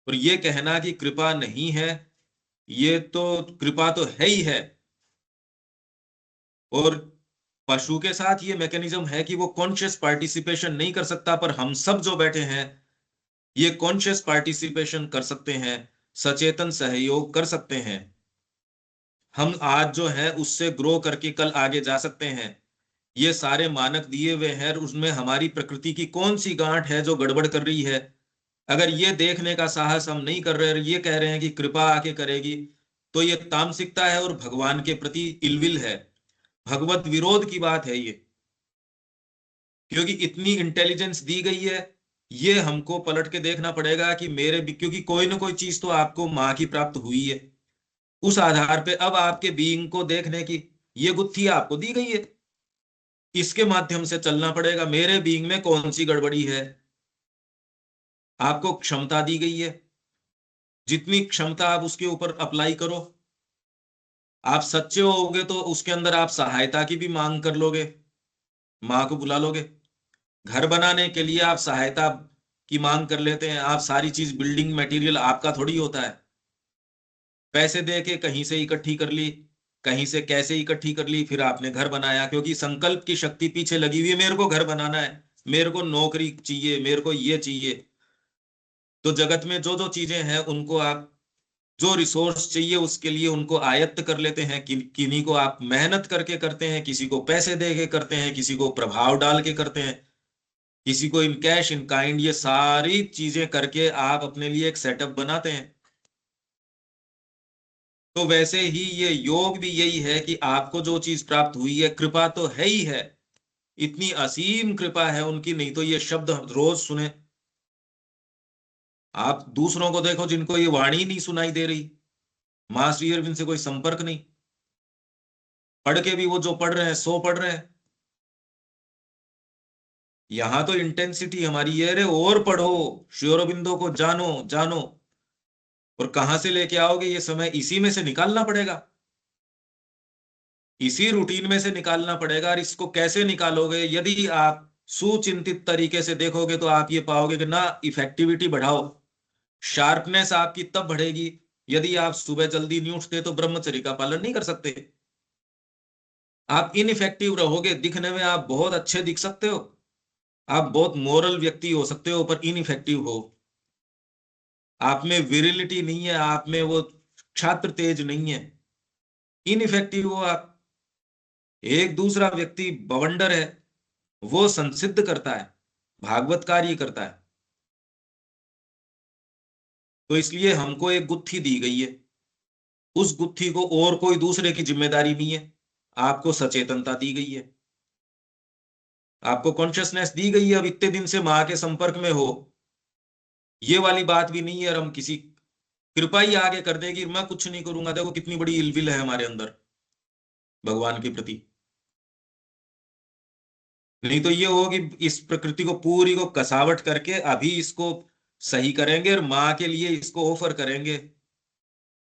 और ये कहना कि कृपा नहीं है, ये तो कृपा तो है ही है। और पशु के साथ ये मैकेनिज्म है कि वो कॉन्शियस पार्टिसिपेशन नहीं कर सकता, पर हम सब जो बैठे हैं ये कॉन्शियस पार्टिसिपेशन कर सकते हैं, सचेतन सहयोग कर सकते हैं। हम आज जो है उससे ग्रो करके कल आगे जा सकते हैं। ये सारे मानक दिए हुए हैं, उसमें हमारी प्रकृति की कौन सी गांठ है जो गड़बड़ कर रही है। अगर ये देखने का साहस हम नहीं कर रहे, ये कह रहे हैं कि कृपा आके करेगी, तो ये तामसिकता है और भगवान के प्रति इलविल है, भगवत विरोध की बात है ये। क्योंकि इतनी इंटेलिजेंस दी गई है, ये हमको पलट के देखना पड़ेगा कि मेरे भी, क्योंकि कोई ना कोई चीज तो आपको माँ की प्राप्त हुई है, उस आधार पे अब आपके बीइंग को देखने की ये गुत्थी आपको दी गई है, इसके माध्यम से चलना पड़ेगा। मेरे बीइंग में कौन सी गड़बड़ी है, आपको क्षमता दी गई है, जितनी क्षमता आप उसके ऊपर अप्लाई करो। आप सच्चे होगे तो उसके अंदर आप सहायता की भी मांग कर लोगे, माँ को बुला लोगे। घर बनाने के लिए आप सहायता की मांग कर लेते हैं, आप सारी चीज, बिल्डिंग मटेरियल आपका थोड़ी होता है, पैसे दे के कहीं से इकट्ठी कर ली, कहीं से कैसे इकट्ठी कर ली, फिर आपने घर बनाया, क्योंकि संकल्प की शक्ति पीछे लगी हुई है, मेरे को घर बनाना है, मेरे को नौकरी चाहिए, मेरे को ये चाहिए। तो जगत में जो जो चीजें हैं उनको आप, जो रिसोर्स चाहिए उसके लिए उनको आयत्त कर लेते हैं, किन्हीं को आप मेहनत करके करते हैं, किसी को पैसे दे के करते हैं, किसी को प्रभाव डाल के करते हैं, किसी को इन कैश इन काइंड, ये सारी चीजें करके आप अपने लिए एक सेटअप बनाते हैं। तो वैसे ही ये योग भी यही है कि आपको जो चीज प्राप्त हुई है, कृपा तो है ही है, इतनी असीम कृपा है उनकी, नहीं तो ये शब्द रोज सुने। आप दूसरों को देखो जिनको ये वाणी नहीं सुनाई दे रही, मां श्री अरविंद से कोई संपर्क नहीं, पढ़ के भी वो जो पढ़ रहे हैं सो पढ़ रहे हैं। यहां तो इंटेंसिटी हमारी ये रे, और पढ़ो, श्री अरविंदो को जानो जानो। और कहां से लेके आओगे ये समय? इसी में से निकालना पड़ेगा, इसी रूटीन में से निकालना पड़ेगा। और इसको कैसे निकालोगे? यदि आप सुचिंतित तरीके से देखोगे तो आप ये पाओगे कि ना, इफेक्टिविटी बढ़ाओ, शार्पनेस आपकी तब बढ़ेगी यदि आप सुबह जल्दी नहीं उठते तो ब्रह्मचर्य का पालन नहीं कर सकते। आप इनइफेक्टिव रहोगे, दिखने में आप बहुत अच्छे दिख सकते हो, आप बहुत मोरल व्यक्ति हो सकते हो, पर इनइफेक्टिव हो, आप में विरिलिटी नहीं है, आप में वो छात्र तेज नहीं है, इनइफेक्टिव हो आप। एक दूसरा व्यक्ति बवंडर है, वो संसिद्ध करता है, भागवत कार्य करता है। तो इसलिए हमको एक गुत्थी दी गई है, उस गुत्थी को और कोई दूसरे की जिम्मेदारी नहीं है, आपको सचेतनता दी गई है, आपको कॉन्शियसनेस दी गई है। अब इतने दिन से माँ के संपर्क में हो, ये वाली बात भी नहीं है, और हम किसी कृपा ही आगे कर देगी, मैं कुछ नहीं करूंगा। देखो कितनी बड़ी इलविल है हमारे अंदर भगवान के प्रति। नहीं तो ये हो कि इस प्रकृति को पूरी को कसावट करके अभी इसको सही करेंगे और माँ के लिए इसको ऑफर करेंगे,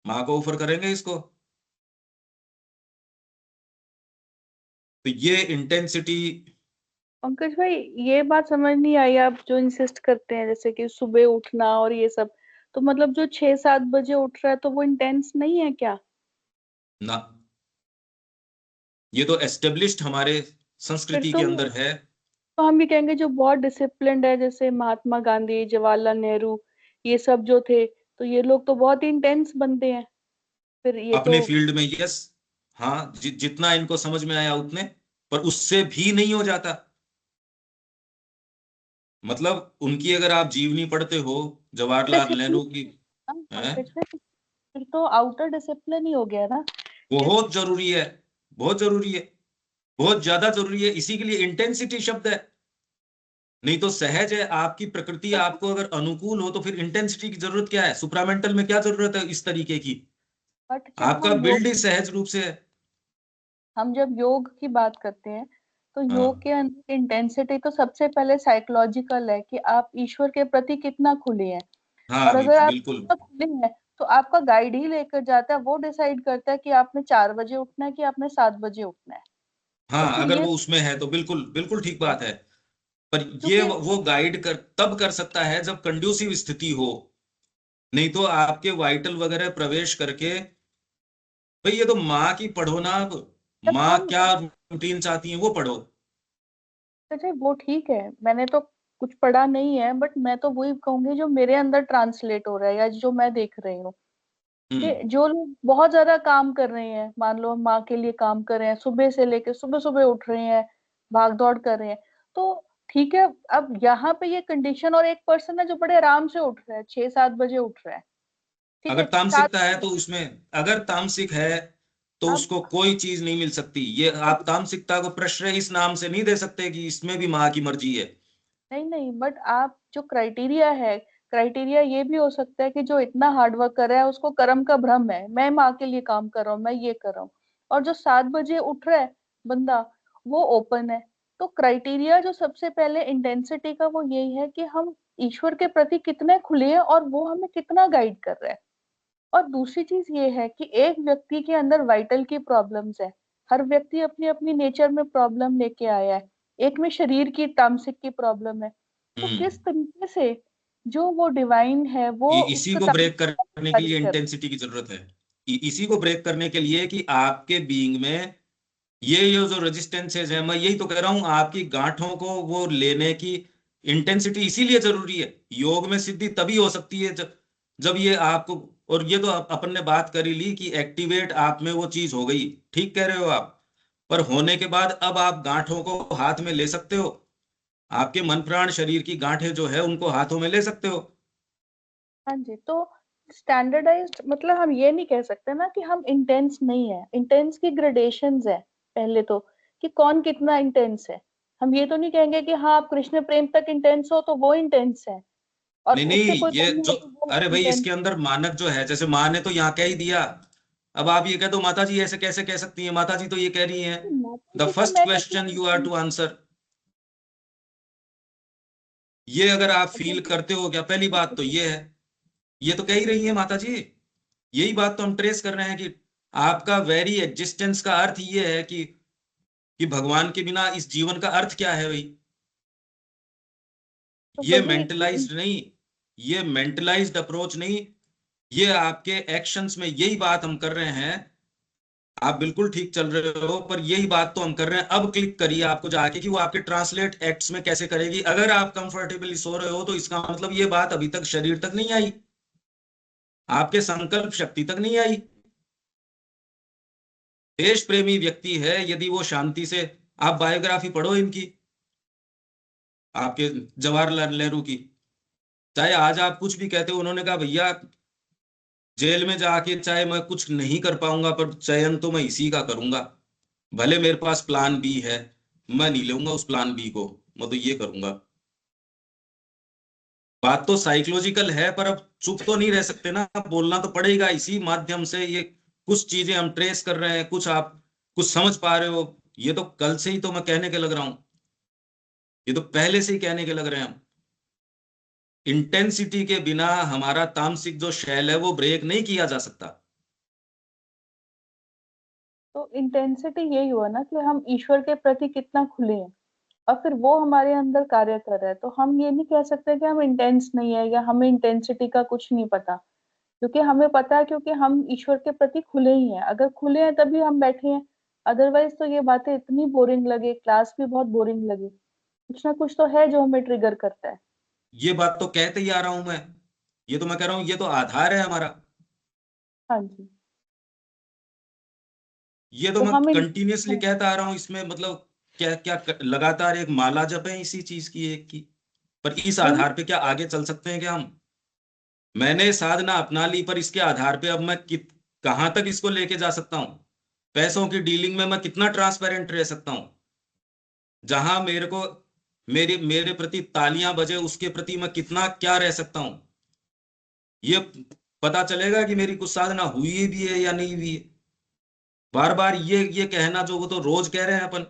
माँ को ऑफर करेंगे इसको। तो ये इंटेंसिटी। पंकज भाई, ये बात समझ नहीं आई, आप जो इंसिस्ट करते हैं जैसे कि सुबह उठना और ये सब, तो मतलब जो 6-7 बजे उठ रहा है तो वो इंटेंस नहीं है क्या? ना, ये तो एस्टेब्लिश्ड हमारे फिर संस्कृति के तो अंदर है। हम भी कहेंगे जो बहुत डिसिप्लिन्ड है, जैसे महात्मा गांधी, जवाहरलाल नेहरू, ये सब जो थे, तो ये लोग तो बहुत ही इंटेंस बनते हैं। फिर ये अपने तो फील्ड में, यस। हाँ, जितना इनको समझ में आया उतने, पर उससे भी नहीं हो जाता। मतलब उनकी अगर आप जीवनी पढ़ते हो, जवाहरलाल नेहरू डिसिप्लिन, की, है, पंकज भाई, फिर तो आउटर डिसिप्लिन ही हो गया ना। बहुत जरूरी है, बहुत जरूरी है, बहुत ज्यादा जरूरी है। इसी के लिए इंटेंसिटी शब्द है। नहीं तो सहज है, आपकी प्रकृति आपको अगर अनुकूल हो तो फिर इंटेंसिटी की जरूरत क्या है? सुप्रामेंटल में क्या जरूरत है इस तरीके की? बट जब आपका हम बिल्ड ही सहज रूप से है। हम जब योग की बात करते हैं, तो योग हाँ के अंदर इंटेंसिटी तो सबसे पहले साइकोलॉजिकल है कि आप ईश्वर के प्रति कितना खुले हैं। और हाँ, अगर आप बिल्कुल। इतना खुले हैं, तो आपका गाइड ही लेकर जाता है, वो डिसाइड करता है कि आपने 4 बजे उठना है कि आपने 7 बजे उठना है। तो हाँ, फिर अगर ये वो उसमें है तो बिल्कुल बिल्कुल ठीक बात है। पर ये क्योंकि वो गाइड कर तब कर सकता है जब कंड्यूसिव स्थिति हो। नहीं तो आपके वाइटल वगैरह प्रवेश करके, भाई ये तो माँ की पढ़ो ना आप। जब माँ हम, क्या रूटीन चाहती है वो पढ़ो। अच्छा वो ठीक है, मैंने तो कुछ पढ़ा नहीं है, बट मैं तो वही कहूंगी जो मेरे अंदर ट्रांसलेट हो रहा है या जो मैं देख रही हूँ, कि हम्म। जो लोग बहुत ज्यादा काम कर रहे हैं, मान लो हम माँ के लिए काम कर रहे हैं, सुबह से लेकर सुबह सुबह उठ रहे हैं, भाग दौड़ कर रहे हैं, तो ठीक है। अब यहाँ पे ये कंडीशन, और एक पर्सन है जो बड़े आराम से उठ रहा है, 6-7 बजे उठ रहा है, ठीक अगर है, सात तामसिकता है तो उसमें, अगर तामसिक है तो अब उसको कोई चीज नहीं मिल सकती। ये आप तामसिकता को प्रश्रय इस नाम से नहीं दे सकते कि इसमें भी माँ की मर्जी है। नहीं नहीं, बट आप जो क्राइटेरिया है, क्राइटेरिया ये भी हो सकता है कि जो इतना हार्डवर्क कर रहा है उसको कर्म का भ्रम है, मैं माँ के लिए काम कर रहा हूँ, मैं ये कर रहा हूँ। और जो 7 बजे उठ रहा है बंदा, वो ओपन है। तो क्राइटेरिया जो सबसे पहले इंटेंसिटी का, वो यही है कि हम ईश्वर के प्रति कितने खुले हैं और वो हमें कितना गाइड कर रहा है। और दूसरी चीज ये है कि एक व्यक्ति के अंदर वाइटल की प्रॉब्लम्स है, हर व्यक्ति अपनी अपनी नेचर में प्रॉब्लम लेके आया है, एक में शरीर की तामसिक की प्रॉब्लम है, तो किस हम्म। तरीके से जो वो डिवाइन है वो इसी उसका को ब्रेक तामसिक करने के खारिज लिए कर। इंटेंसिटी की जरूरत है। इसी को ब्रेक करने के लिए कि आपके बीइंग में ये जो रेजिस्टेंसेज है, मैं यही तो कह रहा हूं, आपकी गांठों को वो लेने की इंटेंसिटी इसीलिए जरूरी है। योग में सिद्धि तभी हो सकती है जब ये आपको, और ये तो अपन ने बात कर ही ली कि एक्टिवेट आप में वो चीज हो गई, ठीक कह रहे हो आप। पर होने के बाद अब आप गांठों को हाथ में ले सकते हो, आपके मन प्राण शरीर की गांठें जो है उनको हाथों में ले सकते हो। हाँ जी, तो स्टैंडर्डाइज्ड मतलब हम ये नहीं कह सकते ना कि हम इंटेंस नहीं है, इंटेंस की ग्रेडेशंस है पहले तो, कि कौन कितना इंटेंस है। हम ये तो नहीं कहेंगे कि हाँ आप कृष्ण प्रेम तक इंटेंस हो तो वो इंटेंस है, और नहीं उससे नहीं, कोई ये कम जो, है तो वो अरे भाई इंटेंस। इसके अंदर मानक जो है, जैसे माँ ने तो यहाँ कह ही दिया। अब आप ये कह दो माता जी ऐसे कैसे कह सकती हैं, माता जी तो ये कह रही हैं। माता द जी को फर्स्ट मैं कैसे question you are to answer, ये अगर आप फील करते हो क्या, पहली बात तो ये है। ये तो कह ही रही है माता जी, यही बात तो हम ट्रेस कर रहे हैं कि आपका वेरी एग्जिस्टेंस का अर्थ ये है कि भगवान के बिना इस जीवन का अर्थ क्या है भाई? तो ये वही मेंटलाइज्ड नहीं, ये मेंटलाइज्ड अप्रोच नहीं, ये आपके एक्शंस में यही बात हम कर रहे हैं। आप बिल्कुल ठीक चल रहे हो, पर यही बात तो हम कर रहे हैं। अब क्लिक करिए आपको जाके कि वो आपके ट्रांसलेट एक्ट्स में कैसे करेगी। अगर आप कंफर्टेबली सो रहे हो तो इसका मतलब ये बात अभी तक शरीर तक नहीं आई, आपके संकल्प शक्ति तक नहीं आई। देश प्रेमी व्यक्ति है, यदि वो शांति से, आप बायोग्राफी पढ़ो इनकी, आपके जवाहरलाल नेहरू की, चाहे आज आप कुछ भी कहते हो, उन्होंने कहा भैया जेल में जाके चाहे मैं कुछ नहीं कर पाऊंगा पर चयन तो मैं इसी का करूंगा, भले मेरे पास प्लान बी है, मैं नहीं लूंगा उस प्लान बी को, मैं तो ये करूंगा। बात तो साइकोलॉजिकल है, पर अब चुप तो नहीं रह सकते ना, बोलना तो पड़ेगा इसी माध्यम से। ये कुछ चीजें हम ट्रेस कर रहे हैं, कुछ आप कुछ समझ पा रहे हो, ये तो कल से ही तो मैं कहने के लग रहा हूं, ये तो पहले से ही कहने के लग रहे हैं हम। इंटेंसिटी के बिना हमारा तामसिक जो शैल है वो ब्रेक नहीं किया जा सकता। तो इंटेंसिटी यही हुआ ना कि हम ईश्वर के प्रति कितना खुले हैं, और फिर वो हमारे अंदर कार्य कर रहा है। तो हम ये नहीं कह सकते कि हम इंटेंस नहीं है या हमें इंटेंसिटी का कुछ नहीं पता, क्योंकि हमें पता है, क्योंकि हम ईश्वर के प्रति खुले ही हैं। अगर खुले हैं तभी हम बैठे हैं, अदरवाइज तो ये बातें इतनी बोरिंग लगे, क्लास भी बहुत बोरिंग लगे। कुछ ना कुछ तो है जो हमें ट्रिगर करता है। ये बात तो कहते ही आ रहा हूं मैं, ये तो मैं कह रहा हूं, ये तो आधार है हमारा। हाँ जी। ये तो तो मैं हम कंटिन्यूअसली कहता आ रहा हूं, इसमें मतलब क्या क्या लगातार एक माला जपें इसी चीज की एक की, पर इस नहीं, आधार पे क्या आगे चल सकते हैं क्या हम? मैंने साधना अपना ली, पर इसके आधार पे अब मैं कहां तक इसको लेके जा सकता हूं? पैसों की डीलिंग में मैं कितना ट्रांसपेरेंट रह सकता हूं? जहां मेरे को मेरे मेरे प्रति तालियां बजे उसके प्रति मैं कितना क्या रह सकता हूं? ये पता चलेगा कि मेरी कुछ साधना हुई भी है या नहीं हुई है। बार बार ये कहना जो वो तो रोज कह रहे हैं अपन,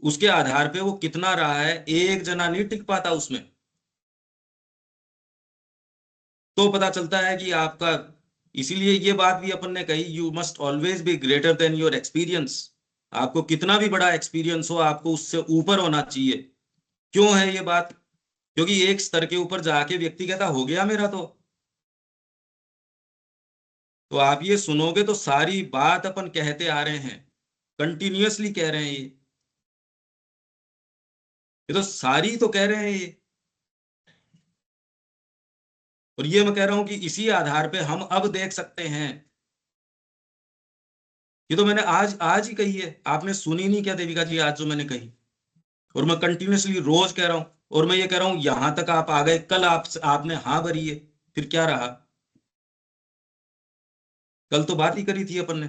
उसके आधार पे वो कितना रहा है, एक जना नहीं टिक पाता उसमें। तो पता चलता है कि आपका, इसीलिए ये बात भी अपन ने कही, you must always be greater than your experience. आपको कितना भी बड़ा एक्सपीरियंस हो, आपको उससे ऊपर होना चाहिए। क्यों है ये बात? क्योंकि एक स्तर के ऊपर जाके व्यक्ति कहता हो गया मेरा तो आप ये सुनोगे तो सारी बात अपन कहते आ रहे हैं, कंटिन्यूअसली कह रहे हैं ये तो सारी तो कह रहे हैं ये। और ये मैं कह रहा हूं कि इसी आधार पे हम अब देख सकते हैं। ये तो मैंने आज आज ही कही है, आपने सुनी नहीं क्या देविका जी आज जो मैंने कही? और मैं कंटिन्यूअसली रोज कह रहा हूं, और मैं ये कह रहा हूं यहां तक आप आ गए, कल आपने हाँ भरी है, फिर क्या रहा? कल तो बात ही करी थी अपन ने,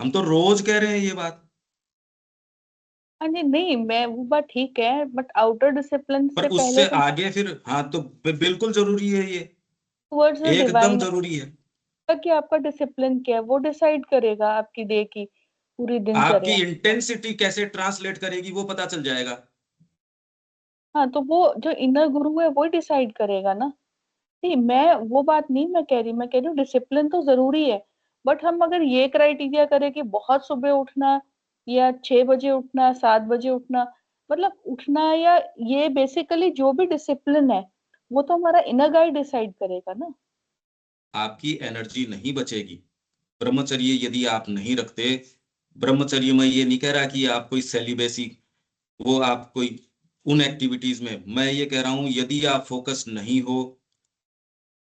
हम तो रोज कह रहे हैं ये बात। हाँ जी, नहीं मैं वो बात ठीक है, बट आउटर डिसिप्लिन पर से पहले उससे तो आगे फिर, हाँ तो बिल्कुल जरूरी है ये, टुवर्ड्स द एकदम डिवाइन जरूरी है। है कि आपका डिसिप्लिन क्या है, वो डिसाइड करेगा आपकी डे की पूरी आपकी दिनचर्या। इंटेंसिटी कैसे ट्रांसलेट करेगी वो पता चल जाएगा। हाँ, तो वो जो इनर गुरु है वो डिसाइड करेगा ना। नहीं, मैं वो बात नहीं मैं कह रही, मैं कह रही हूँ डिसिप्लिन तो जरूरी है। बट हम अगर ये क्राइटेरिया करें कि बहुत सुबह उठना, या 6 बजे उठना, 7 बजे उठना, मतलब उठना, या ये बेसिकली जो भी डिसिप्लिन है वो तो हमारा इनर गाइड डिसाइड करेगा ना। आपकी एनर्जी नहीं बचेगी ब्रह्मचर्य यदि आप नहीं रखते। ब्रह्मचर्य में ये नहीं कह रहा कि आप कोई सेलिबेसी, वो आप कोई उन एक्टिविटीज में, मैं ये कह रहा हूं यदि आप फोकस नहीं हो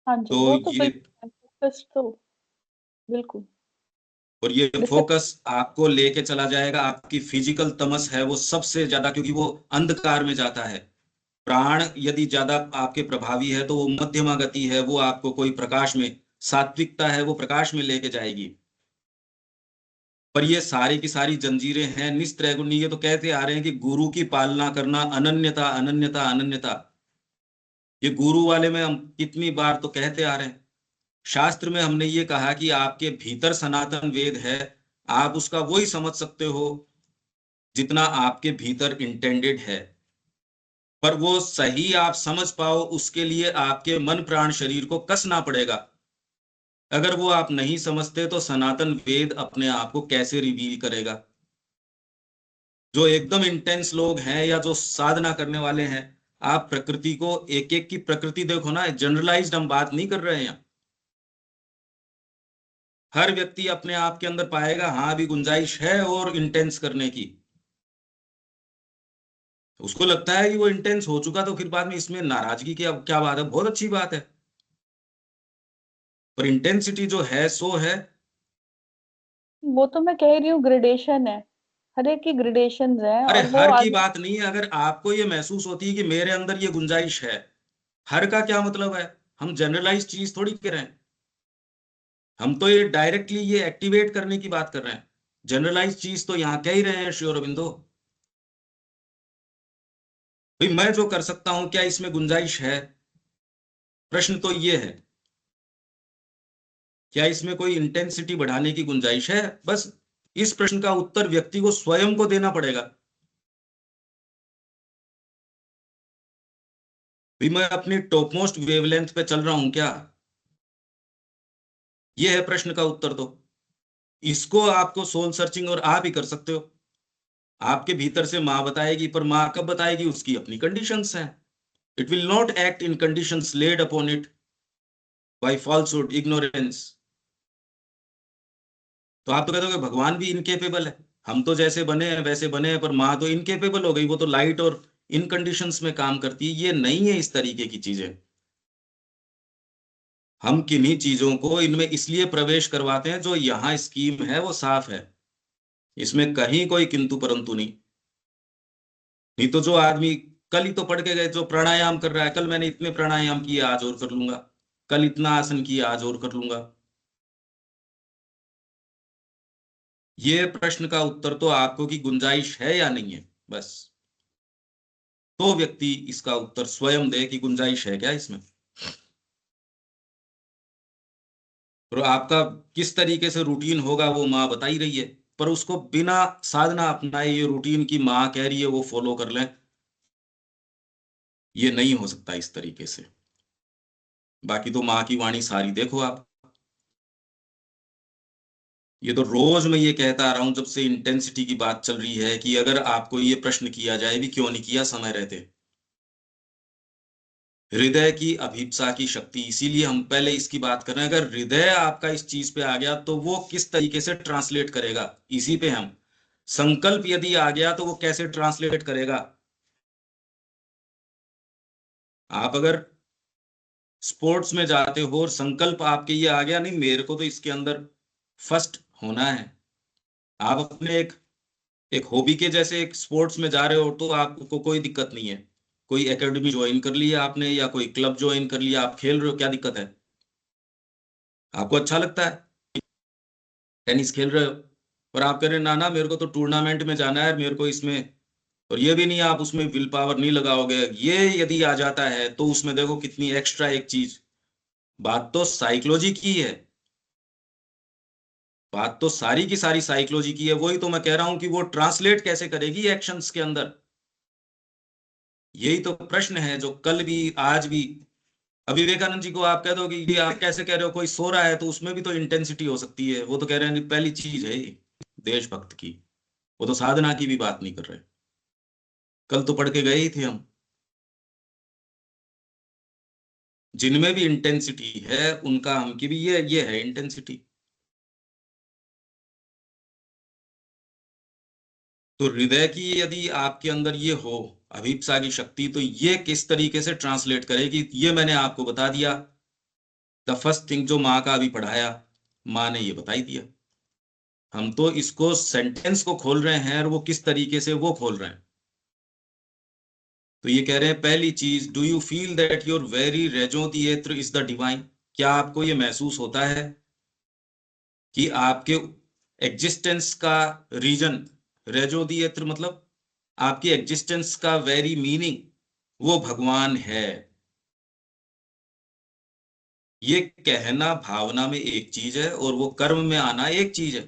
हाँ जी, तो वो तो ये, बिल्कुल फोकस तो बिल्कुल। और ये डिसिप्लिन। फोकस आपको लेके चला जाएगा, आपकी फिजिकल तमस है वो सबसे ज्यादा, क्योंकि वो अंधकार में जाता है। प्राण यदि ज्यादा आपके प्रभावी है तो वो मध्यमा गति है, वो आपको कोई प्रकाश में, सात्विकता है वो प्रकाश में लेके जाएगी। पर ये सारी की सारी जंजीरें हैं निस्त्रैगुण्य, ये तो कहते आ रहे हैं कि गुरु की पालना करना, अनन्यता अनन्यता अनन्यता। ये गुरु वाले में हम कितनी बार तो कहते आ रहे हैं। शास्त्र में हमने ये कहा कि आपके भीतर सनातन वेद है, आप उसका वही समझ सकते हो जितना आपके भीतर इंटेंडेड है। पर वो सही आप समझ पाओ उसके लिए आपके मन प्राण शरीर को कसना पड़ेगा। अगर वो आप नहीं समझते तो सनातन वेद अपने आप को कैसे रिवील करेगा? जो एकदम इंटेंस लोग हैं या जो साधना करने वाले हैं, आप प्रकृति को, एक एक की प्रकृति देखो ना, जनरलाइज्ड हम बात नहीं कर रहे हैं। हर व्यक्ति अपने आप के अंदर पाएगा हाँ अभी गुंजाइश है और इंटेंस करने की। उसको लगता है कि वो इंटेंस हो चुका तो फिर बाद में इसमें नाराजगी की अब क्या बात है, बहुत अच्छी बात है। पर इंटेंसिटी जो है सो है। वो तो मैं कह रही हूँ ग्रेडेशन है। हर एक की ग्रेडेशंस हैं अरे और वो हर की आगे बात नहीं है, अगर आपको ये महसूस होती है कि मेरे अंदर ये गुंजाइश है, हर का क्या मतलब है? हम जनरलाइज चीज थोड़ी कर रहे हैं, हम तो ये डायरेक्टली ये एक्टिवेट करने की बात कर रहे हैं। जनरलाइज चीज तो यहाँ कह ही रहे हैं श्री अरबिंदो। भाई मैं जो कर सकता हूं, क्या इसमें गुंजाइश है? प्रश्न तो ये है, क्या इसमें कोई इंटेंसिटी बढ़ाने की गुंजाइश है? बस इस प्रश्न का उत्तर व्यक्ति को स्वयं को देना पड़ेगा। भाई मैं अपनी टॉप मोस्ट वेवलेंथ पे चल रहा हूं क्या? यह है प्रश्न का उत्तर। तो इसको आपको सोल सर्चिंग और आप ही कर सकते हो। आपके भीतर से मां बताएगी, पर मां कब बताएगी? उसकी अपनी कंडीशंस हैं। It will not act in conditions lead upon it by falsehood, ignorance. तो आप तो कहते हो कि भगवान भी इनकेपेबल है, हम तो जैसे बने हैं वैसे बने हैं, पर माँ तो इनकेपेबल हो गई, वो तो लाइट और इन कंडीशंस में काम करती है। ये नहीं है इस तरीके की चीजें। हम किन्हीं चीजों को इनमें इसलिए प्रवेश करवाते हैं, जो यहाँ स्कीम है वो साफ है, इसमें कहीं कोई किंतु परंतु नहीं। नहीं तो जो आदमी कल ही तो पढ़ के गए, जो प्राणायाम कर रहा है, कल मैंने इतने प्राणायाम किए आज और कर लूंगा, कल इतना आसन किया आज और कर लूंगा। ये प्रश्न का उत्तर तो आपको की गुंजाइश है या नहीं है, बस तो व्यक्ति इसका उत्तर स्वयं दे कि गुंजाइश है क्या इसमें। और आपका किस तरीके से रूटीन होगा वो माँ बता ही रही है, पर उसको बिना साधना अपनाए ये रूटीन की माँ कह रही है वो फॉलो कर लें, ये नहीं हो सकता इस तरीके से। बाकी तो माँ की वाणी सारी देखो आप। ये तो रोज मैं ये कहता आ रहा हूं जब से इंटेंसिटी की बात चल रही है, कि अगर आपको ये प्रश्न किया जाए भी, क्यों नहीं किया समय रहते, हृदय की अभिप्सा की शक्ति, इसीलिए हम पहले इसकी बात कर रहे हैं। अगर हृदय आपका इस चीज पे आ गया तो वो किस तरीके से ट्रांसलेट करेगा, इसी पे हम। संकल्प यदि आ गया तो वो कैसे ट्रांसलेट करेगा? आप अगर स्पोर्ट्स में जाते हो और संकल्प आपके ये आ गया, नहीं मेरे को तो इसके अंदर फर्स्ट होना है, आप अपने एक हॉबी के जैसे एक स्पोर्ट्स में जा रहे हो, तो आपको कोई दिक्कत नहीं है। कोई एकेडमी ज्वाइन कर लिया आपने, या कोई क्लब ज्वाइन कर लिया, आप खेल रहे हो, क्या दिक्कत है? आपको अच्छा लगता है, टेनिस खेल रहे हो, और आप कह रहे हैं ना ना मेरे को तो टूर्नामेंट में जाना है, मेरे को इसमें, और ये भी नहीं आप उसमें विल पावर नहीं लगाओगे, ये यदि आ जाता है तो उसमें देखो कितनी एक्स्ट्रा एक चीज। बात तो साइकोलॉजी की है, बात तो सारी की सारी साइकोलॉजी की है। वही तो मैं कह रहा हूं कि वो ट्रांसलेट कैसे करेगी एक्शंस के अंदर। यही तो प्रश्न है जो कल भी आज भी। अब विवेकानंद जी को आप कह दो कि आप कैसे कह रहे हो, कोई सो रहा है तो उसमें भी तो इंटेंसिटी हो सकती है, वो तो कह रहे हैं पहली चीज है देशभक्त की, वो तो साधना की भी बात नहीं कर रहे। कल तो पढ़ के गए ही थे हम, जिनमें भी इंटेंसिटी है उनका हम की भी ये है इंटेंसिटी। तो हृदय की यदि आपके अंदर ये हो अभिप्सा की शक्ति, तो ये किस तरीके से ट्रांसलेट करेगी, ये मैंने आपको बता दिया। द फर्स्ट थिंग जो माँ का अभी पढ़ाया, माँ ने ये बता ही दिया। हम तो इसको सेंटेंस को खोल रहे हैं, और वो किस तरीके से वो खोल रहे हैं। तो ये कह रहे हैं पहली चीज, do you feel that your very raison d'etre is the divine? क्या आपको ये महसूस होता है कि आपके एग्जिस्टेंस का रीजन, रेजो द एत्र मतलब आपकी एग्जिस्टेंस का वेरी मीनिंग वो भगवान है? ये कहना भावना में एक चीज है, और वो कर्म में आना एक चीज है।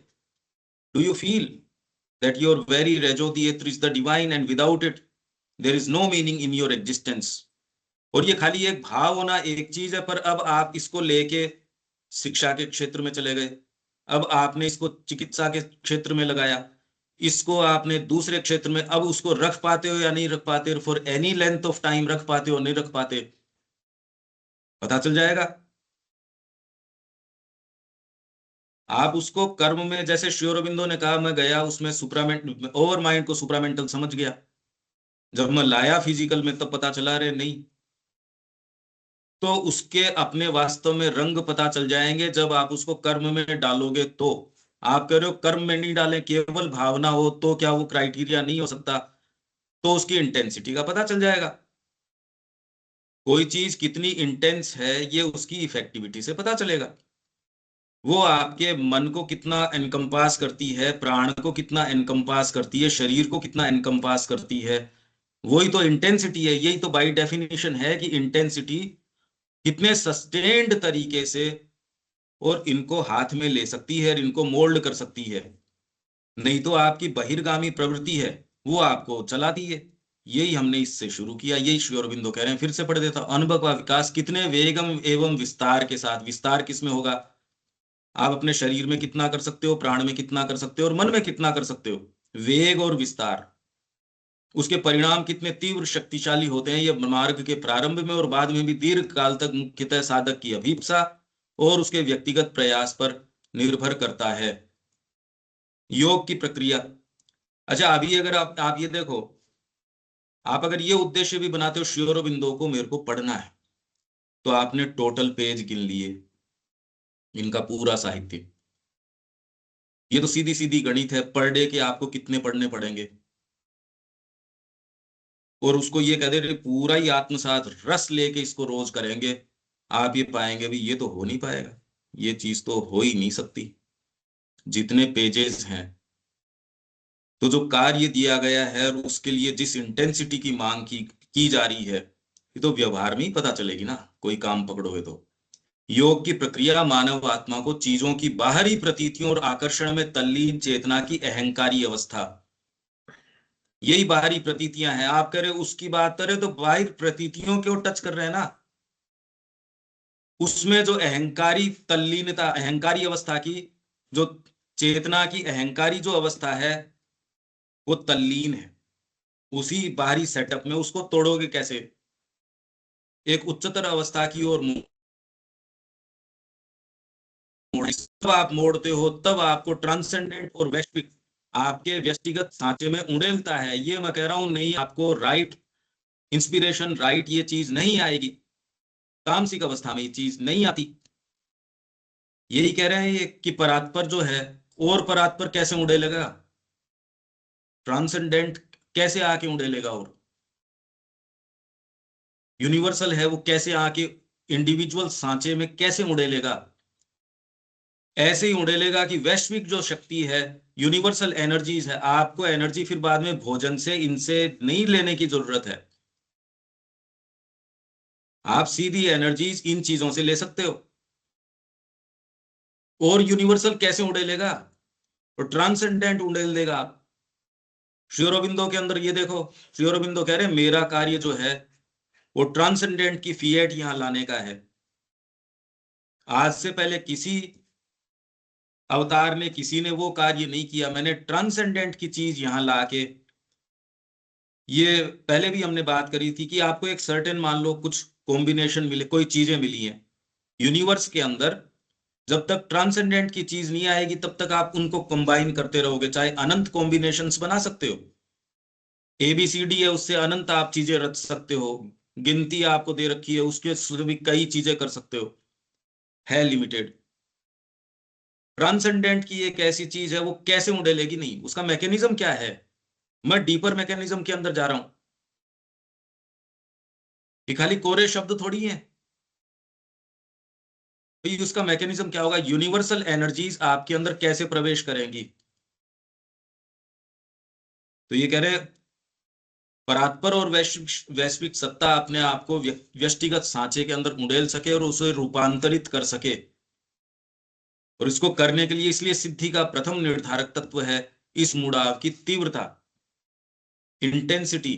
Do you feel that your very rejo the earth is the divine and without it there is no meaning in your existence? और ये खाली एक भाव होना एक चीज है, पर अब आप इसको लेके शिक्षा के क्षेत्र में चले गए, अब आपने इसको चिकित्सा के क्षेत्र में लगाया, इसको आपने दूसरे क्षेत्र में, अब उसको रख पाते हो या नहीं रख पाते, for any length of time रख पाते हो नहीं रख पाते, पता चल जाएगा। आप उसको कर्म में, जैसे श्री अरबिंदो ने कहा, मैं गया उसमें सुप्रामेंट ओवर माइंड को सुप्रामेंटल समझ गया, जब मैं लाया फिजिकल में तब पता चला रहे नहीं। तो उसके अपने वास्तव में रंग पता चल जाएंगे जब आप उसको कर्म में डालोगे। तो आप कह रहे हो कर्म में नहीं डालें, केवल भावना हो, तो क्या वो क्राइटेरिया नहीं हो सकता? तो उसकी इंटेंसिटी का पता चल जाएगा। कोई चीज कितनी इंटेंस है ये उसकी इफेक्टिविटी से पता चलेगा। वो आपके मन को कितना एनकम्पास करती है, प्राण को कितना एनकम्पास करती है, शरीर को कितना एनकम्पास करती है, वही तो इंटेंसिटी है। यही तो बाय डेफिनेशन है कि इंटेंसिटी कितने सस्टेन्ड तरीके से और इनको हाथ में ले सकती है और इनको मोल्ड कर सकती है। नहीं तो आपकी बहिर्गामी प्रवृत्ति है वो आपको चलाती है। यही हमने इससे शुरू किया, यही श्री अरविंदो कह रहे हैं। फिर से पढ़ देता हूं। अनुभव का विकास कितने वेगम एवं विस्तार के साथ। विस्तार किसमें होगा? आप अपने शरीर में कितना कर सकते हो, प्राण में कितना कर सकते हो और मन में कितना कर सकते हो। वेग और विस्तार, उसके परिणाम कितने तीव्र शक्तिशाली होते हैं, ये मार्ग के प्रारंभ में और बाद में भी दीर्घ काल तक मुख्यतः साधक की अभीप्सा और उसके व्यक्तिगत प्रयास पर निर्भर करता है। योग की प्रक्रिया। अच्छा, अभी अगर आप ये देखो, आप अगर ये उद्देश्य भी बनाते हो श्री अरविंदो को मेरे को पढ़ना है, तो आपने टोटल पेज गिन लिए, इनका पूरा साहित्य। ये तो सीधी सीधी गणित है, पर डे के आपको कितने पढ़ने पड़ेंगे। और उसको ये कह दे पूरा ही आत्मसात रस लेके इसको रोज करेंगे, आप ये पाएंगे भी ये तो हो नहीं पाएगा, ये चीज तो हो ही नहीं सकती। जितने पेजेस हैं, तो जो कार्य दिया गया है और उसके लिए जिस इंटेंसिटी की मांग की जा रही है, ये तो व्यवहार में ही पता चलेगी ना, कोई काम पकड़ोगे तो। योग की प्रक्रिया मानव आत्मा को चीजों की बाहरी प्रतीतियों और आकर्षण में तल्लीन चेतना की अहंकारी अवस्था, यही बाहरी प्रतीतियां हैं। आप कह रहे उसकी बात करें तो बाहरी प्रतीतियों को टच कर रहे हैं ना, उसमें जो अहंकारी तल्लीनता, अहंकारी अवस्था की, जो चेतना की अहंकारी जो अवस्था है वो तल्लीन है उसी बाहरी सेटअप में। उसको तोड़ोगे कैसे? एक उच्चतर अवस्था की ओर तब आप मोड़ते हो, तब आपको ट्रांसेंडेंट और वैश्विक आपके व्यक्तिगत सांचे में उड़ेलता है। ये मैं कह रहा हूं, नहीं आपको राइट इंस्पिरेशन, राइट ये चीज नहीं आएगी, तामसिक अवस्था में ये चीज नहीं आती। यही कह रहे हैं ये कि परात्पर जो है, और परात्पर कैसे उड़ेलेगा? ट्रांसेंडेंट कैसे आके उड़ेलेगा? और यूनिवर्सल है वो कैसे आके इंडिविजुअल सांचे में कैसे उड़ेलेगा? ऐसे ही उड़ेलेगा कि वैश्विक जो शक्ति है, यूनिवर्सल एनर्जीज है, आपको एनर्जी फिर बाद में भोजन से इनसे नहीं लेने की जरूरत है। आप सीधी एनर्जीज इन चीजों से ले सकते हो। और यूनिवर्सल कैसे उड़ेलेगा? और ट्रांसेंडेंट उड़ेल देगा आप। श्री अरविंदो के अंदर ये देखो, श्री अरविंदो कह रहे हैं मेरा कार्य जो है वो ट्रांसेंडेंट की फिएट यहां लाने का है। आज से पहले किसी अवतार ने, किसी ने वो कार्य नहीं किया। मैंने ट्रांसेंडेंट की चीज यहां लाके, ये पहले भी हमने बात करी थी कि आपको एक सर्टेन, मान लो कुछ कॉम्बिनेशन मिले, कोई चीजें मिली हैं यूनिवर्स के अंदर, जब तक ट्रांसेंडेंट की चीज नहीं आएगी तब तक आप उनको कंबाइन करते रहोगे। चाहे अनंत कॉम्बिनेशंस बना सकते हो, ABCD है उससे अनंत आप चीजें रच सकते हो, गिनती आपको दे रखी है उसके से भी कई चीजें कर सकते हो, है लिमिटेड। ट्रांसेंडेंट की एक ऐसी चीज है, वो कैसे उड़ेलेगी? नहीं, उसका मैकेनिज्म क्या है? मैं डीपर मैकेनिज्म के अंदर जा रहा हूं, ये खाली कोरे शब्द थोड़ी है। तो उसका मैकेनिज्म क्या होगा? यूनिवर्सल एनर्जीज आपके अंदर कैसे प्रवेश करेंगी? तो ये कह रहे परात्पर और वैश्विक वैश्विक सत्ता अपने आप को व्यष्टिगत सांचे के अंदर उड़ेल सके और उसे रूपांतरित कर सके। और इसको करने के लिए, इसलिए सिद्धि का प्रथम निर्धारक तत्व है इस मुड़ाव की तीव्रता, इंटेंसिटी।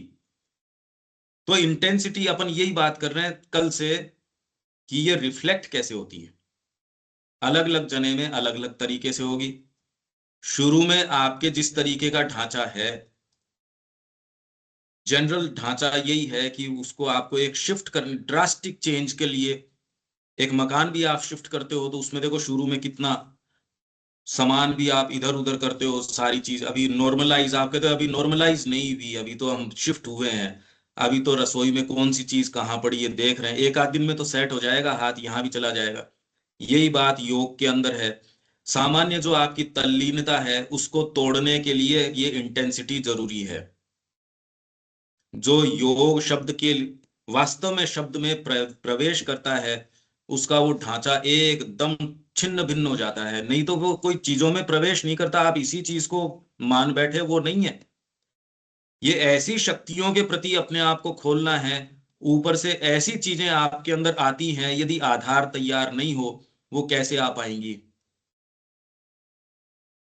तो इंटेंसिटी अपन यही बात कर रहे हैं कल से कि ये रिफ्लेक्ट कैसे होती है। अलग अलग जने में अलग अलग तरीके से होगी। शुरू में आपके जिस तरीके का ढांचा है, जनरल ढांचा यही है कि उसको आपको एक शिफ्ट करनी, ड्रास्टिक चेंज के लिए एक मकान भी आप शिफ्ट करते हो तो उसमें देखो शुरू में कितना सामान भी आप इधर उधर करते हो, सारी चीज अभी नॉर्मलाइज, आप कहते हो अभी नॉर्मलाइज नहीं हुई, अभी तो हम शिफ्ट हुए हैं, अभी तो रसोई में कौन सी चीज कहाँ पड़ी है देख रहे हैं, एक आध दिन में तो सेट हो जाएगा, हाथ यहाँ भी चला जाएगा। यही बात योग के अंदर है। सामान्य जो आपकी तल्लीनता है उसको तोड़ने के लिए ये इंटेंसिटी जरूरी है। जो योग शब्द के वास्तव में शब्द में प्रवेश करता है उसका वो ढांचा एकदम छिन्न भिन्न हो जाता है। नहीं तो वो कोई चीजों में प्रवेश नहीं करता, आप इसी चीज को मान बैठे, वो नहीं है। ये ऐसी शक्तियों के प्रति अपने आप को खोलना है, ऊपर से ऐसी चीजें आपके अंदर आती हैं, यदि आधार तैयार नहीं हो वो कैसे आ पाएंगी।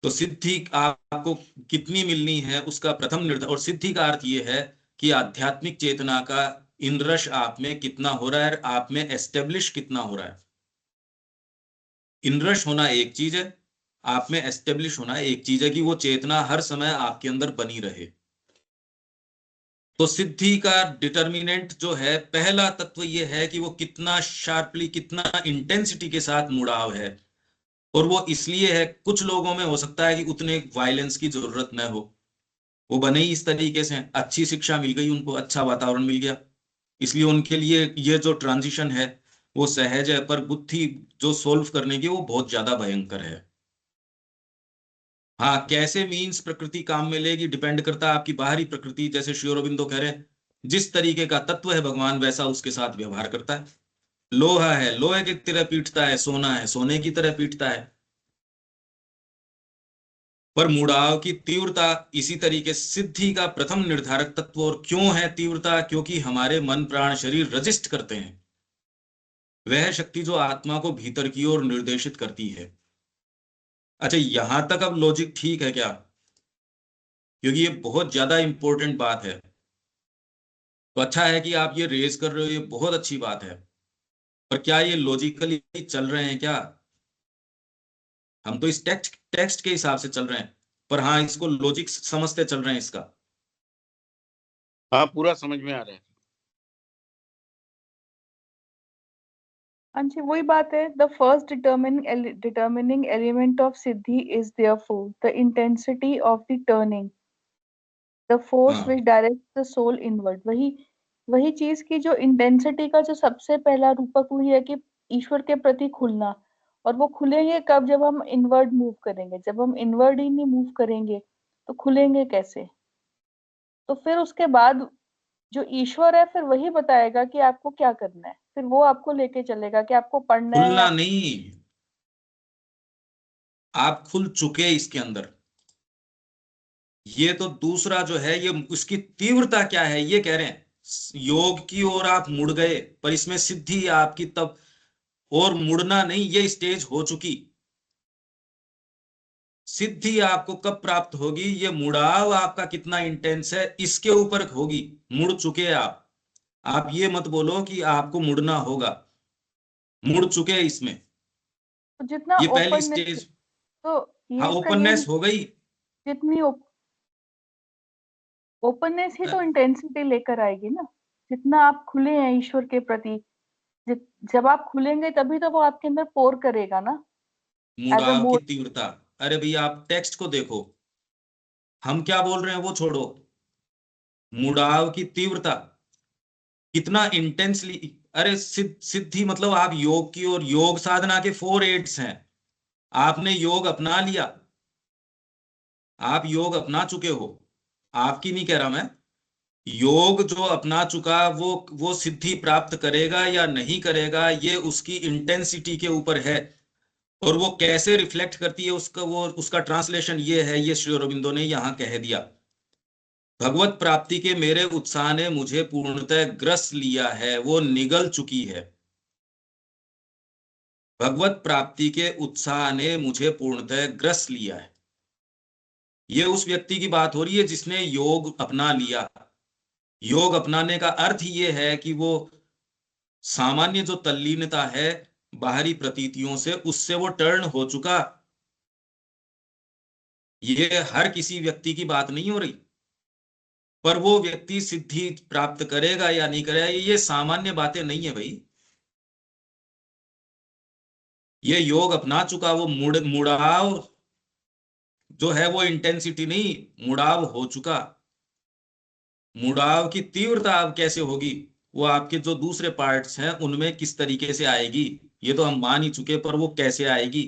तो सिद्धि आपको कितनी मिलनी है उसका प्रथम निर्धारण, और सिद्धि का अर्थ ये है कि आध्यात्मिक चेतना का इनरश आप में कितना हो रहा है, आप में एस्टेब्लिश कितना हो रहा है। इनरश होना एक चीज है, आप में एस्टेब्लिश होना एक चीज है, कि वो चेतना हर समय आपके अंदर बनी रहे। तो सिद्धि का डिटर्मिनेंट जो है, पहला तत्व ये है कि वो कितना शार्पली, कितना इंटेंसिटी के साथ मुड़ाव है। और वो इसलिए है, कुछ लोगों में हो सकता है कि उतने वायलेंस की जरूरत न हो, वो बने ही इस तरीके से, अच्छी शिक्षा मिल गई उनको, अच्छा वातावरण मिल गया, इसलिए उनके लिए ये जो ट्रांजिशन है वो सहज है। पर बुद्धि जो सोल्व करने की वो बहुत ज्यादा भयंकर है। हाँ, कैसे मीन्स प्रकृति काम में लेगी डिपेंड करता है आपकी बाहरी प्रकृति। जैसे श्री अरबिंदो कह रहे हैं, जिस तरीके का तत्व है भगवान वैसा उसके साथ व्यवहार करता है। लोहा है, लोहे की तरह पीटता है, सोना है, सोने की तरह पीटता है। पर मुड़ाव की तीव्रता इसी तरीके सिद्धि का प्रथम निर्धारक तत्व। और क्यों है तीव्रता? क्योंकि हमारे मन प्राण शरीर रजिस्ट करते हैं, वह शक्ति जो आत्मा को भीतर की ओर निर्देशित करती है। अच्छा, यहां तक अब लॉजिक ठीक है क्या? क्योंकि ये बहुत ज्यादा इंपॉर्टेंट बात है। तो अच्छा है कि आप ये रेज कर रहे हो, ये बहुत अच्छी बात है। पर क्या ये लॉजिकली चल रहे हैं क्या? हम तो इस टेक्स्ट के हिसाब से चल रहे हैं, पर हाँ, इसको लॉजिक समझते चल रहे हैं इसका। हाँ, पूरा समझ में आ रहा है। हाँ जी, वही बात है। The first determining element of Siddhi is therefore the intensity of the turning, the force हाँ, विच डायरेक्ट्स द सोल इनवर्ड। वही वही चीज की जो इंटेंसिटी का जो सबसे पहला रूपक वही है कि ईश्वर के प्रति खुलना। और वो खुलेंगे कब? जब हम इनवर्ड मूव करेंगे। जब हम इनवर्ड ही नहीं मूव करेंगे तो खुलेंगे कैसे? तो फिर उसके बाद जो ईश्वर है फिर वही बताएगा कि आपको क्या करना है। फिर वो आपको लेके चलेगा कि आपको पढ़ना है या खुलना नहीं, आप खुल चुके इसके अंदर। ये तो दूसरा जो है, ये उसकी तीव्रता क्या है ये कह रहे हैं। योग की ओर आप मुड़ गए, पर इसमें सिद्धि आपकी तब, और मुड़ना नहीं, ये स्टेज हो चुकी। सिद्धि आपको कब प्राप्त होगी? ये मुड़ाव आपका कितना इंटेंस है इसके ऊपर होगी। मुड़ चुके आप ये मत बोलो कि आपको मुड़ना होगा, मुड़ चुके इसमें। तो जितना ये पहली ओपननेस, स्टेज। तो हाँ, ये इसका ये ओपननेस हो गई। जितनी ओपननेस ही तो इंटेंसिटी लेकर आएगी ना। जितना आप खुले हैं ईश्वर के प्रति, जब आप खुलेंगे तभी तो वो आपके अंदर पोर करेगा ना, एज अ मुड़ाव की मोड। तीव्रता। अरे भैया, आप टेक्स्ट को देखो, हम क्या बोल रहे हैं वो छोड़ो। मुड़ाव की तीव्रता कितना इंटेंसली। अरे सिद्धि मतलब आप योग की, और योग साधना के 4 एड्स हैं। आपने योग अपना लिया, आप योग अपना चुके हो, आपकी नहीं कह रहा मैं। योग जो अपना चुका वो सिद्धि प्राप्त करेगा या नहीं करेगा, ये उसकी इंटेंसिटी के ऊपर है। और वो कैसे रिफ्लेक्ट करती है उसका, वो उसका ट्रांसलेशन ये है, ये श्री अरबिंदो ने यहां कह दिया। भगवत प्राप्ति के मेरे उत्साह ने मुझे पूर्णतः ग्रस लिया है, वो निगल चुकी है। भगवत प्राप्ति के उत्साह ने मुझे पूर्णतः ग्रस लिया है। ये उस व्यक्ति की बात हो रही है जिसने योग अपना लिया। योग अपनाने का अर्थ ये है कि वो सामान्य जो तल्लीनता है बाहरी प्रतीतियों से, उससे वो टर्न हो चुका। ये हर किसी व्यक्ति की बात नहीं हो रही, पर वो व्यक्ति सिद्धि प्राप्त करेगा या नहीं करेगा, ये सामान्य बातें नहीं है भाई। ये योग अपना चुका, वो मुड़ाव जो है वो इंटेंसिटी नहीं, मुड़ाव हो चुका। मुड़ाव की तीव्रता अब कैसे होगी, वो आपके जो दूसरे पार्ट्स हैं उनमें किस तरीके से आएगी, ये तो हम मान ही चुके, पर वो कैसे आएगी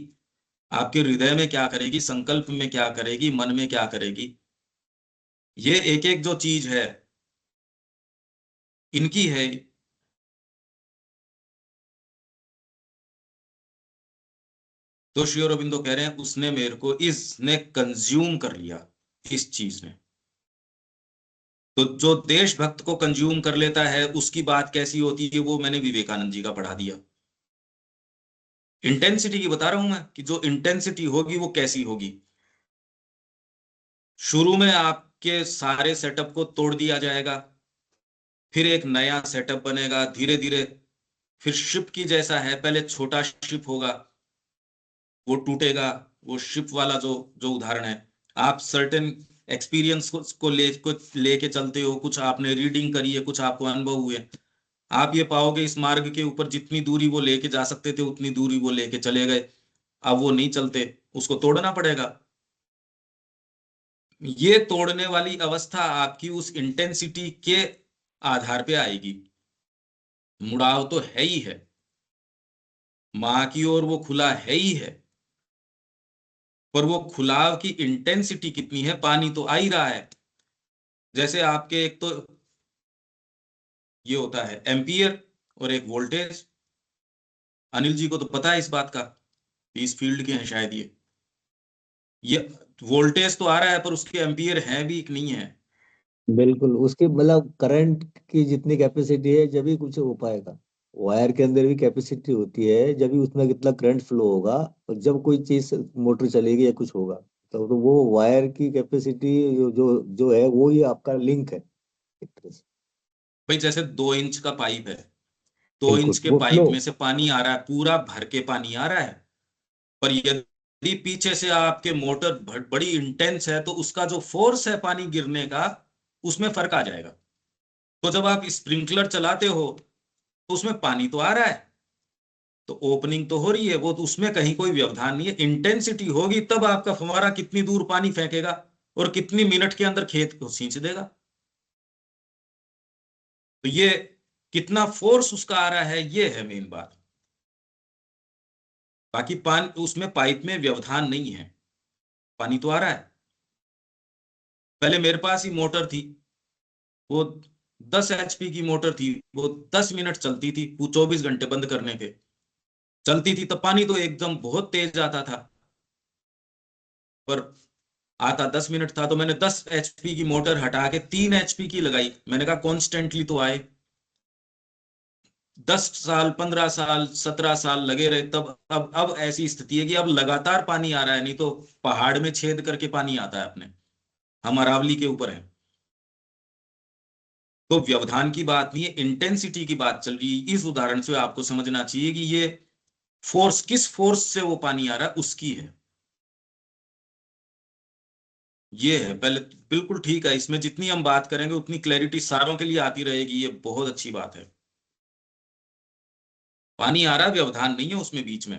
आपके हृदय में क्या करेगी, संकल्प में क्या करेगी, मन में क्या करेगी, ये एक एक जो चीज है इनकी है। तो श्री अरबिंदो कह रहे हैं उसने मेरे को, इसने कंज्यूम कर लिया इस चीज ने। तो जो देशभक्त को कंज्यूम कर लेता है उसकी बात कैसी होती है, वो मैंने विवेकानंद जी का पढ़ा दिया। इंटेंसिटी की बता रहा हूं मैं कि जो इंटेंसिटी होगी वो कैसी होगी। शुरू में आपके सारे सेटअप को तोड़ दिया जाएगा, फिर एक नया सेटअप बनेगा धीरे धीरे। फिर शिप की जैसा है, पहले छोटा शिप होगा, वो टूटेगा। वो शिप वाला जो जो उदाहरण है, आप सर्टेन एक्सपीरियंस को लेके चलते हो, कुछ आपने रीडिंग करी है, कुछ आपको अनुभव हुए, आप ये पाओगे इस मार्ग के ऊपर जितनी दूरी वो लेके जा सकते थे उतनी दूरी वो लेके चले गए, अब वो नहीं चलते, उसको तोड़ना पड़ेगा। ये तोड़ने वाली अवस्था आपकी उस इंटेंसिटी के आधार पे आएगी। मुड़ाव तो है ही है, मां की ओर वो खुला है ही है, पर वो खुलाव की इंटेंसिटी कितनी है, पानी तो आ ही रहा है। जैसे आपके एक तो ये होता है एम्पियर और एक वोल्टेज। अनिल जी को तो पता है इस बात का, इस फील्ड के हैं शायद। ये वोल्टेज तो आ रहा है पर उसके एम्पियर है भी कि नहीं है। बिल्कुल, उसकी मतलब करंट की जितनी कैपेसिटी है जब भी कुछ हो पाएगा। वायर के अंदर भी कैपेसिटी होती है, जब भी उसमें कितना करंट फ्लो होगा, और जब कोई चीज मोटर चलेगी या कुछ होगा, तो वो वायर की कैपेसिटी जो जो जो है वो ही आपका लिंक है एक तरह से। भाई जैसे 2 इंच का पाइप है, 2 इंच बिल्कुल, के वो फ्लो। पाइप में से पानी आ रहा है, पूरा भर के पानी आ रहा है, पर यदि पीछे से आपके मोटर बड़ी इंटेंस है तो उसका जो फोर्स है पानी गिरने का, उसमें फर्क आ जाएगा। तो जब आप स्प्रिंकलर चलाते हो तो उसमें पानी तो आ रहा है, तो ओपनिंग तो हो रही है, वो तो उसमें कहीं कोई व्यवधान नहीं है। इंटेंसिटी होगी तब आपका फव्वारा कितनी दूर पानी फेंकेगा और कितनी मिनट के अंदर खेत को सींच देगा। तो ये कितना फोर्स उसका आ रहा है, ये है मेन बात। बाकी पानी उसमें पाइप में व्यवधान नहीं है, पानी तो आ रहा है। पहले मेरे पास ही मोटर थी, वो 10 HP की मोटर थी, वो 10 मिनट चलती थी, वो 24 घंटे बंद करने के चलती थी, तब पानी तो एकदम बहुत तेज आता था, पर आता 10 मिनट था। तो मैंने 10 HP की मोटर हटा के 3 HP की लगाई, मैंने कहा कॉन्स्टेंटली तो आए। 10 साल 15 साल 17 साल लगे रहे, तब अब ऐसी स्थिति है कि अब लगातार पानी आ रहा है, नहीं तो पहाड़ में छेद करके पानी आता है अपने, हम अरावली के ऊपर है। तो व्यवधान की बात नहीं है, इंटेंसिटी की बात चल रही है। इस उदाहरण से आपको समझना चाहिए कि ये फोर्स, किस फोर्स से वो पानी आ रहा है उसकी है, ये है पहले। बिल्कुल ठीक है, इसमें जितनी हम बात करेंगे उतनी क्लैरिटी सारों के लिए आती रहेगी, ये बहुत अच्छी बात है। पानी आ रहा है, व्यवधान नहीं है उसमें बीच में,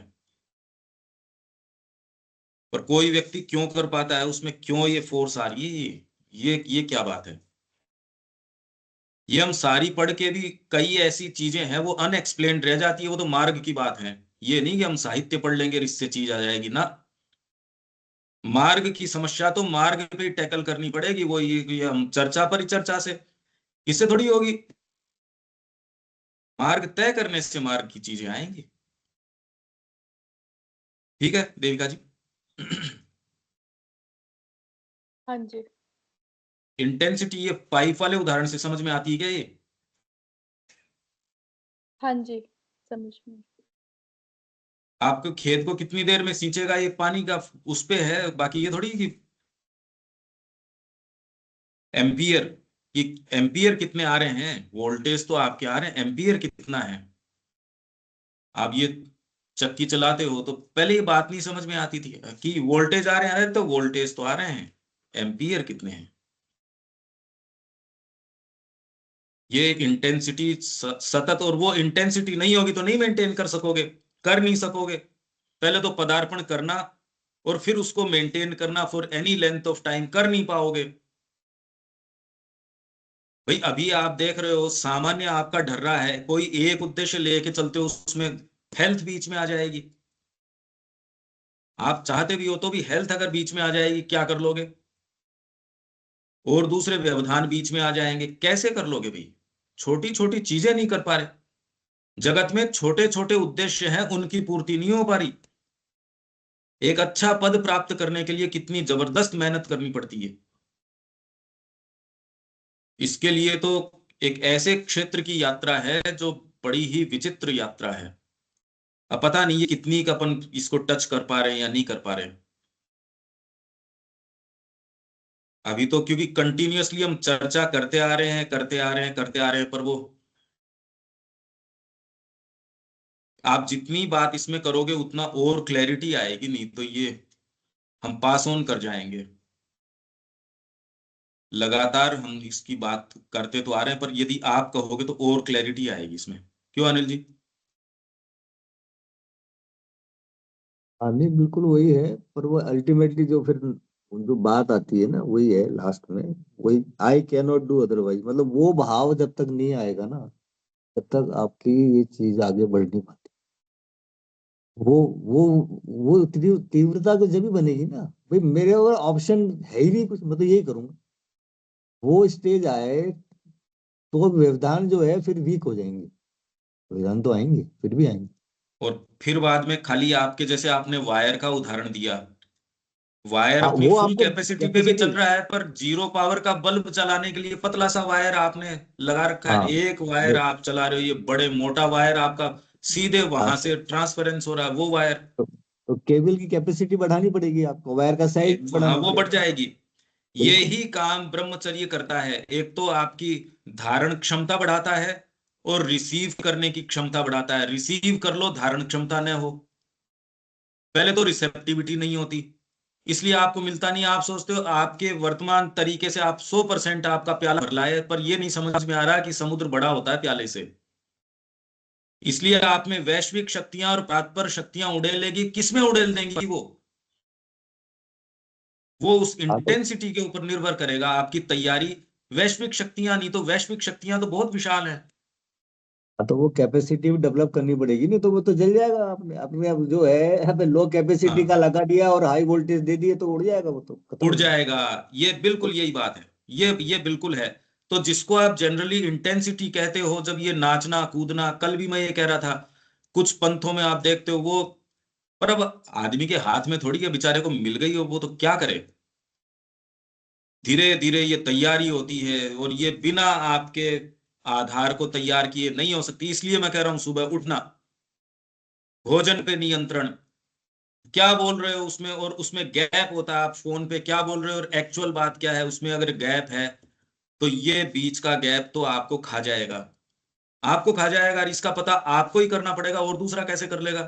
पर कोई व्यक्ति क्यों कर पाता है उसमें, क्यों ये फोर्स आ रही है, ये क्या बात है। ये हम सारी पढ़ के भी कई ऐसी चीजें हैं वो अनएक्सप्लेन्ड रह जाती है, वो तो मार्ग की बात है। ये नहीं कि हम साहित्य पढ़ लेंगे और इससे चीज आ जाएगी ना। मार्ग की समस्या तो मार्ग पे टैकल करनी पड़ेगी, वो ये हम चर्चा पर ही चर्चा से इससे थोड़ी होगी। मार्ग तय करने से मार्ग की चीजें आएंगी। ठीक है देविका जी। हाँ जी। इंटेंसिटी ये पाइप वाले उदाहरण से समझ में आती है क्या ये? हाँ जी, समझ में। आपको खेत को कितनी देर में सींचेगा ये पानी का उस पे है, बाकी ये थोड़ी कि एम्पियर, कि एम्पियर कितने आ रहे हैं, वोल्टेज तो आपके आ रहे हैं, एम्पियर कितना है। आप ये चक्की चलाते हो तो पहले ये बात नहीं समझ में आती थी कि वोल्टेज आ रहे हैं, तो वोल्टेज तो आ रहे हैं, एम्पियर कितने हैं। ये एक इंटेंसिटी सतत, और वो इंटेंसिटी नहीं होगी तो नहीं मेंटेन कर सकोगे, कर नहीं सकोगे। पहले तो पदार्पण करना और फिर उसको मेंटेन करना for any length of time कर नहीं पाओगे। भाई अभी आप देख रहे हो सामान्य आपका ढर्रा है, कोई एक उद्देश्य लेके चलते हो उसमें हेल्थ बीच में आ जाएगी। आप चाहते भी हो तो भी हेल्थ अगर बीच में आ जाएगी क्या कर लोगे, और दूसरे व्यवधान बीच में आ जाएंगे, कैसे कर लोगे भाई? छोटी छोटी चीजें नहीं कर पा रहे, जगत में छोटे छोटे उद्देश्य हैं, उनकी पूर्ति नहीं हो पा रही। एक अच्छा पद प्राप्त करने के लिए कितनी जबरदस्त मेहनत करनी पड़ती है। इसके लिए तो एक ऐसे क्षेत्र की यात्रा है जो बड़ी ही विचित्र यात्रा है। अब पता नहीं ये कितनी का अपन इसको टच कर पा रहे हैं या नहीं कर पा रहे हैं। अभी तो क्योंकि कंटिन्यूअसली हम चर्चा करते आ रहे हैं, करते आ रहे हैं, करते आ रहे हैं, पर वो आप जितनी बात इसमें करोगे उतना और क्लैरिटी आएगी, नहीं तो ये हम पास ऑन कर जाएंगे। लगातार हम इसकी बात करते तो आ रहे हैं, पर यदि आप कहोगे तो और क्लैरिटी आएगी इसमें। क्यों अनिल जी? हाँ नहीं बिल्कुल वही है, पर वो अल्टीमेटली जो फिर जो बात आती है ना वही है लास्ट में, वही I can not do otherwise, मतलब वो भाव जब तक नहीं आएगा ना तब तक आपकी ये चीज आगे बढ़ नहीं पाती। वो वो वो तीव्रता तो जब भी बनेगी ना, भाई मेरे और ऑप्शन है ही नहीं कुछ, मैं तो यही करूंगा। वो स्टेज आए तो व्यवधान जो है फिर वीक हो जाएंगे, व्यवधान तो आएंगे फिर भी आएंगे। और फिर बाद में खाली आपके जैसे आपने वायर का उदाहरण दिया, वायर हाँ अपनी वो फुल आपको कैपेसिटी पे भी कैपेसिटी। चल रहा है, पर जीरो पावर का बल्ब चलाने के लिए पतला सा वायर आपने लगा रखा है। हाँ एक वायर आप चला रहे हो, ये बड़े मोटा वायर आपका सीधे वहां हाँ, से ट्रांसफरेंस हो रहा है, वो वायर तो केबल की कैपेसिटी बढ़ानी पड़ेगी आपको, वायर का साइज वहां बढ़ाना वो बढ़ पड़ेगा। जाएगी। बिल्कुल। यही काम ब्रह्मचर्य करता है, एक तो आपकी धारण क्षमता बढ़ाता है और रिसीव करने की क्षमता बढ़ाता है। रिसीव कर लो, धारण क्षमता न हो, पहले तो रिसेप्टिविटी नहीं होती, इसलिए आपको मिलता नहीं। आप सोचते हो आपके वर्तमान तरीके से आप 100% आपका प्याला भर लाए, पर ये नहीं समझ में आ रहा कि समुद्र बड़ा होता है प्याले से। इसलिए आप में वैश्विक शक्तियां और प्रातपर शक्तियां उड़ेलेगी, किसमें उड़ेल देंगी? वो उस हाँ तो इंटेंसिटी के ऊपर निर्भर करेगा आपकी तैयारी। वैश्विक शक्तियां नहीं तो वैश्विक शक्तियां तो बहुत विशाल है। हाँ, तो वो कैपेसिटी भी डेवलप करनी पड़ेगी, नहीं तो वो तो जल जाएगा। आपने अपने अब जो है यहाँ पे लो कैपेसिटी का हाँ, लगा दिया और हाई वोल्टेज दे दिए तो उड़ जाएगा, वो तो खत्म उड़ हो जाएगा। जाएगा। ये बिल्कुल यही बात है, ये बिल्कुल है। तो जिसको आप जनरली इंटेंसिटी कहते हो, जब ये नाचना कूदना, कल भी मैं ये कह रहा था, कुछ पंथों में आप देखते हो वो, पर अब आदमी के हाथ में थोड़ी है, बेचारे को मिल गई हो वो तो क्या करे। धीरे धीरे ये तैयारी होती है, और ये बिना आपके आधार को तैयार किए नहीं हो सकती। इसलिए मैं कह रहा हूं सुबह उठना, भोजन पे नियंत्रण, क्या बोल रहे हो उसमें, और उसमें गैप होता है। आप फोन पे क्या बोल रहे हो और एक्चुअल बात क्या है, उसमें अगर गैप है तो ये बीच का गैप तो आपको खा जाएगा, आपको खा जाएगा। और इसका पता आपको ही करना पड़ेगा, और दूसरा कैसे कर लेगा?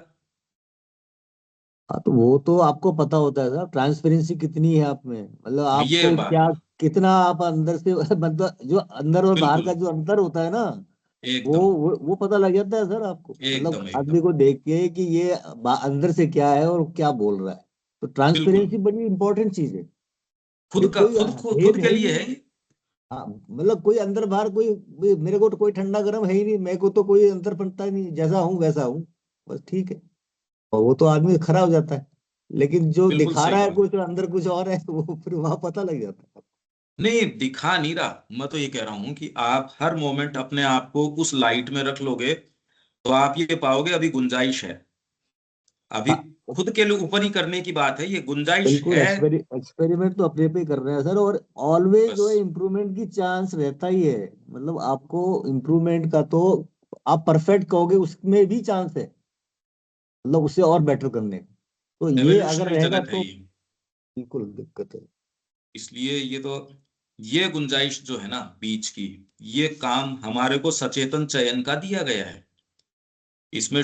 हाँ तो वो तो आपको पता होता है साहब, ट्रांसपेरेंसी कितनी है आप में, मतलब ये आपको बात क्या है, कितना आप अंदर से मतलब जो अंदर और बाहर बिल्कुल, का जो अंतर होता है ना, एकदम वो पता लग जाता है सर आपको, मतलब एकदम आदमी एकदम, को देख के कि ये अंदर से क्या है और क्या बोल रहा है। तो बिल्कुल। ट्रांसपेरेंसी बड़ी इंपॉर्टेंट चीज है। खुद ये का कोई भेद खुद है के ही लिए नहीं। है ये। हाँ मतलब कोई अंदर बाहर कोई मेरे को तो कोई ठंडा गर्म है ही नहीं, मेरे को तो कोई अंतर पड़ता ही नहीं, जैसा हूँ वैसा हूँ, बस ठीक है। और वो तो आदमी खड़ा हो जाता है, लेकिन जो बिल्कुल दिखा सही रहा है बात है। कुछ और अंदर कुछ और है वो फिर वहां पता लग जाता है। नहीं, दिखा नहीं रहा, मैं तो ये कह रहा हूं कि आप हर मोमेंट अपने आप को उस लाइट में रख लोगे तो आप ये पाओगे अभी गुंजाइश है। अभी हाँ खुद के लिए ऊपर ही करने की बात है, ये गुंजाइश बिल्कुल, है। एक्सपेरिमेंट तो अपने पे ही कर रहे हैं सर, और ऑलवेज जो है बस, इम्प्रूवमेंट की चांस रहता ही है, मतलब आपको इम्प्रूवमेंट का तो आप परफेक्ट कहोगे उसमें भी चांस है, मतलब उससे और बेटर करने का। तो ये अगर एवोल्यूशनरी रहेगा जगत है तो ये। बिल्कुल दिक्कत है। इसलिए ये गुंजाइश जो है ना बीच की, ये काम हमारे को सचेतन चयन का दिया गया है। इसमें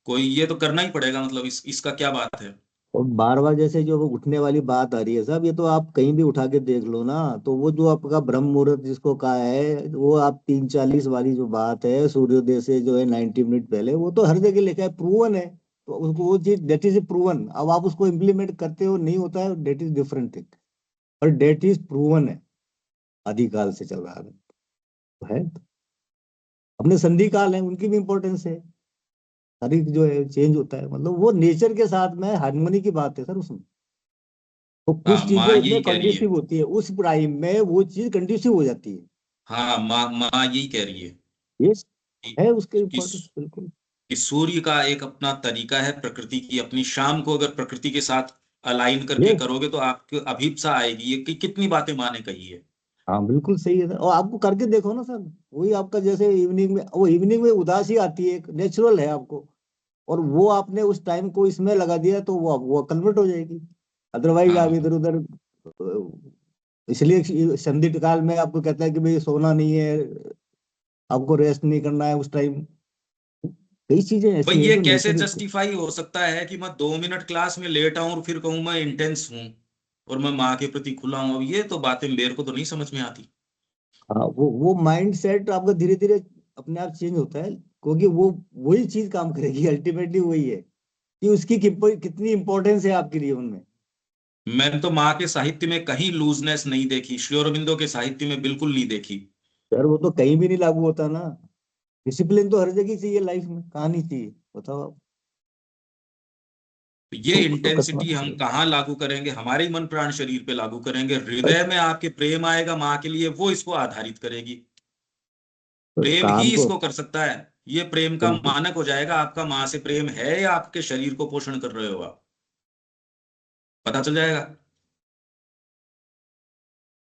कोई ये तो करना ही पड़ेगा, मतलब इसका क्या बात है। और बार बार जैसे जो वो उठने वाली बात आ रही है साहब, ये तो आप कहीं भी उठा के देख लो ना, तो वो जो आपका ब्रह्म मुहूर्त जिसको कहा है, वो आप 3:40 वाली जो बात है सूर्योदय से जो है 90 मिनट पहले, वो तो हर जगह लिखा है, प्रूवन है। तो उसको वो चीज डेट इज प्रूवन, अब आप उसको इम्प्लीमेंट करते हो नहीं होता है, डेट इज डिफरेंट थिंग, और डेट इज प्रूवन है, आदिकाल से चल रहा है तो है। अपने संधि काल है उनकी भी इंपॉर्टेंस है, तारीख जो है चेंज होता है, मतलब वो नेचर के साथ में हार्मनी की बात है सर उसमें। तो हाँ, कुछ माँ चीजें यही उसमें कह रही है। कंड्यूसिव होती है, उस टाइम में वो चीज कंड्यूसिव हो जाती है। हाँ, माँ माँ यही कह रही है ये कि, है उसके कि इम्पोर्टेंस बिल्कुल। कि सूर्य का एक अपना तरीका है, प्रकृति की अपनी। शाम को अगर प्रकृति के साथ अलाइन करके ये करोगे तो आपको अभीपसा आएगी। ये कि कितनी बातें माँ ने कही है। हाँ बिल्कुल सही है सर, और आपको करके देखो ना सर, वही आपका जैसे इवनिंग में, वो इवनिंग में उदासी आती है, नेचुरल है आपको, और वो आपने उस टाइम को इसमें लगा दिया तो वो कन्वर्ट हो जाएगी। अदरवाइज आप हाँ, इधर उधर, इसलिए संधि काल में आपको कहता है कि भाई सोना नहीं है, आपको रेस्ट नहीं करना है उस टाइम। कई चीजें भाई ऐसी हैं ये जो कैसे नेचर। जस्टिफाई हो सकता है कि मैं 2 मिनट क्लास में लेट आऊं और फिर कहूं मैं इंटेंस हूं और मैं माँ के प्रति खुला हूं? अब ये तो बातें मेरे को तो नहीं समझ में आती। हाँ, वो माइंड सेट आपका धीरे धीरे अपने आप चेंज होता है, क्योंकि वो वही चीज काम करेगी अल्टीमेटली, वही है कि उसकी कितनी इंपॉर्टेंस है आपके जीवन में। मैंने तो माँ के साहित्य में कहीं लूजनेस नहीं देखी, श्री अरबिंदो के साहित्य में बिल्कुल नहीं देखी। सर वो तो कहीं भी नहीं लागू होता ना, डिसिप्लिन तो हर जगह चाहिए लाइफ में, कहाँ नहीं चाहिए बताओ आप। तो ये तो वो तो कसना इंटेंसिटी हम पड़ेगा। कहाँ लागू करेंगे? हमारे ही मन प्राण शरीर पे लागू करेंगे। हृदय में आपके प्रेम आएगा माँ के लिए, वो इसको आधारित करेगी। तो प्रेम ही काम तो इसको कर सकता है। ये प्रेम का बिल्कुल। मानक हो जाएगा। आपका माँ से प्रेम है या आपके शरीर को पोषण कर रहे हो आप, पता चल जाएगा।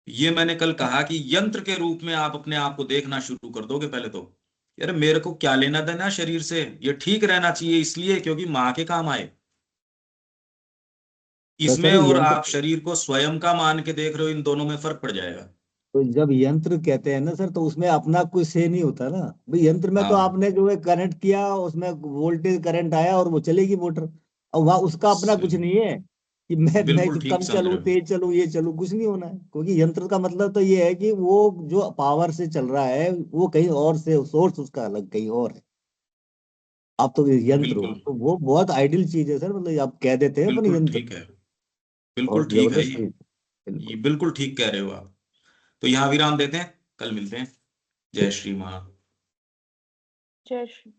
ये मैंने कल कहा कि यंत्र के रूप में आप अपने आप को देखना शुरू कर दोगे पहले तो, यार मेरे को क्या लेना देना शरीर से, ये ठीक रहना चाहिए इसलिए क्योंकि माँ के काम आए तो इसमें, सर और यंत्र, आप शरीर को स्वयं का मान के देख रहे हो, इन दोनों में फर्क पड़ जाएगा। तो जब यंत्र कहते हैं ना सर, तो उसमें अपना कुछ से नहीं होता ना भाई, यंत्र में तो हाँ, आपने जो है कनेक्ट किया, उसमें वोल्टेज करंट आया और वो चलेगी मोटर। और वहाँ उसका अपना कुछ नहीं है कि मैं बिल्कुल ठीक कम समझ चलूं, रहे हो। तेज चलूं, ये चलूं, कुछ नहीं होना है, क्योंकि यंत्र का मतलब तो ये है कि वो जो पावर से चल रहा है वो कहीं और से, सोर्स उसका अलग कहीं और है। आप तो यंत्र हो, बिल्कुल, तो वो बहुत आइडियल चीज है सर, मतलब आप कह देते हैं अपन बिल्कुल यंत्र। ठीक है। बिल्कुल बहुत ठीक है जबरदस्त ये। चीज। ये बिल्कुल। बिल्कुल ठीक कह रहे हो आप। तो यहाँ विराम देते हैं, कल मिलते हैं। जय श्री महाराज। जय श्री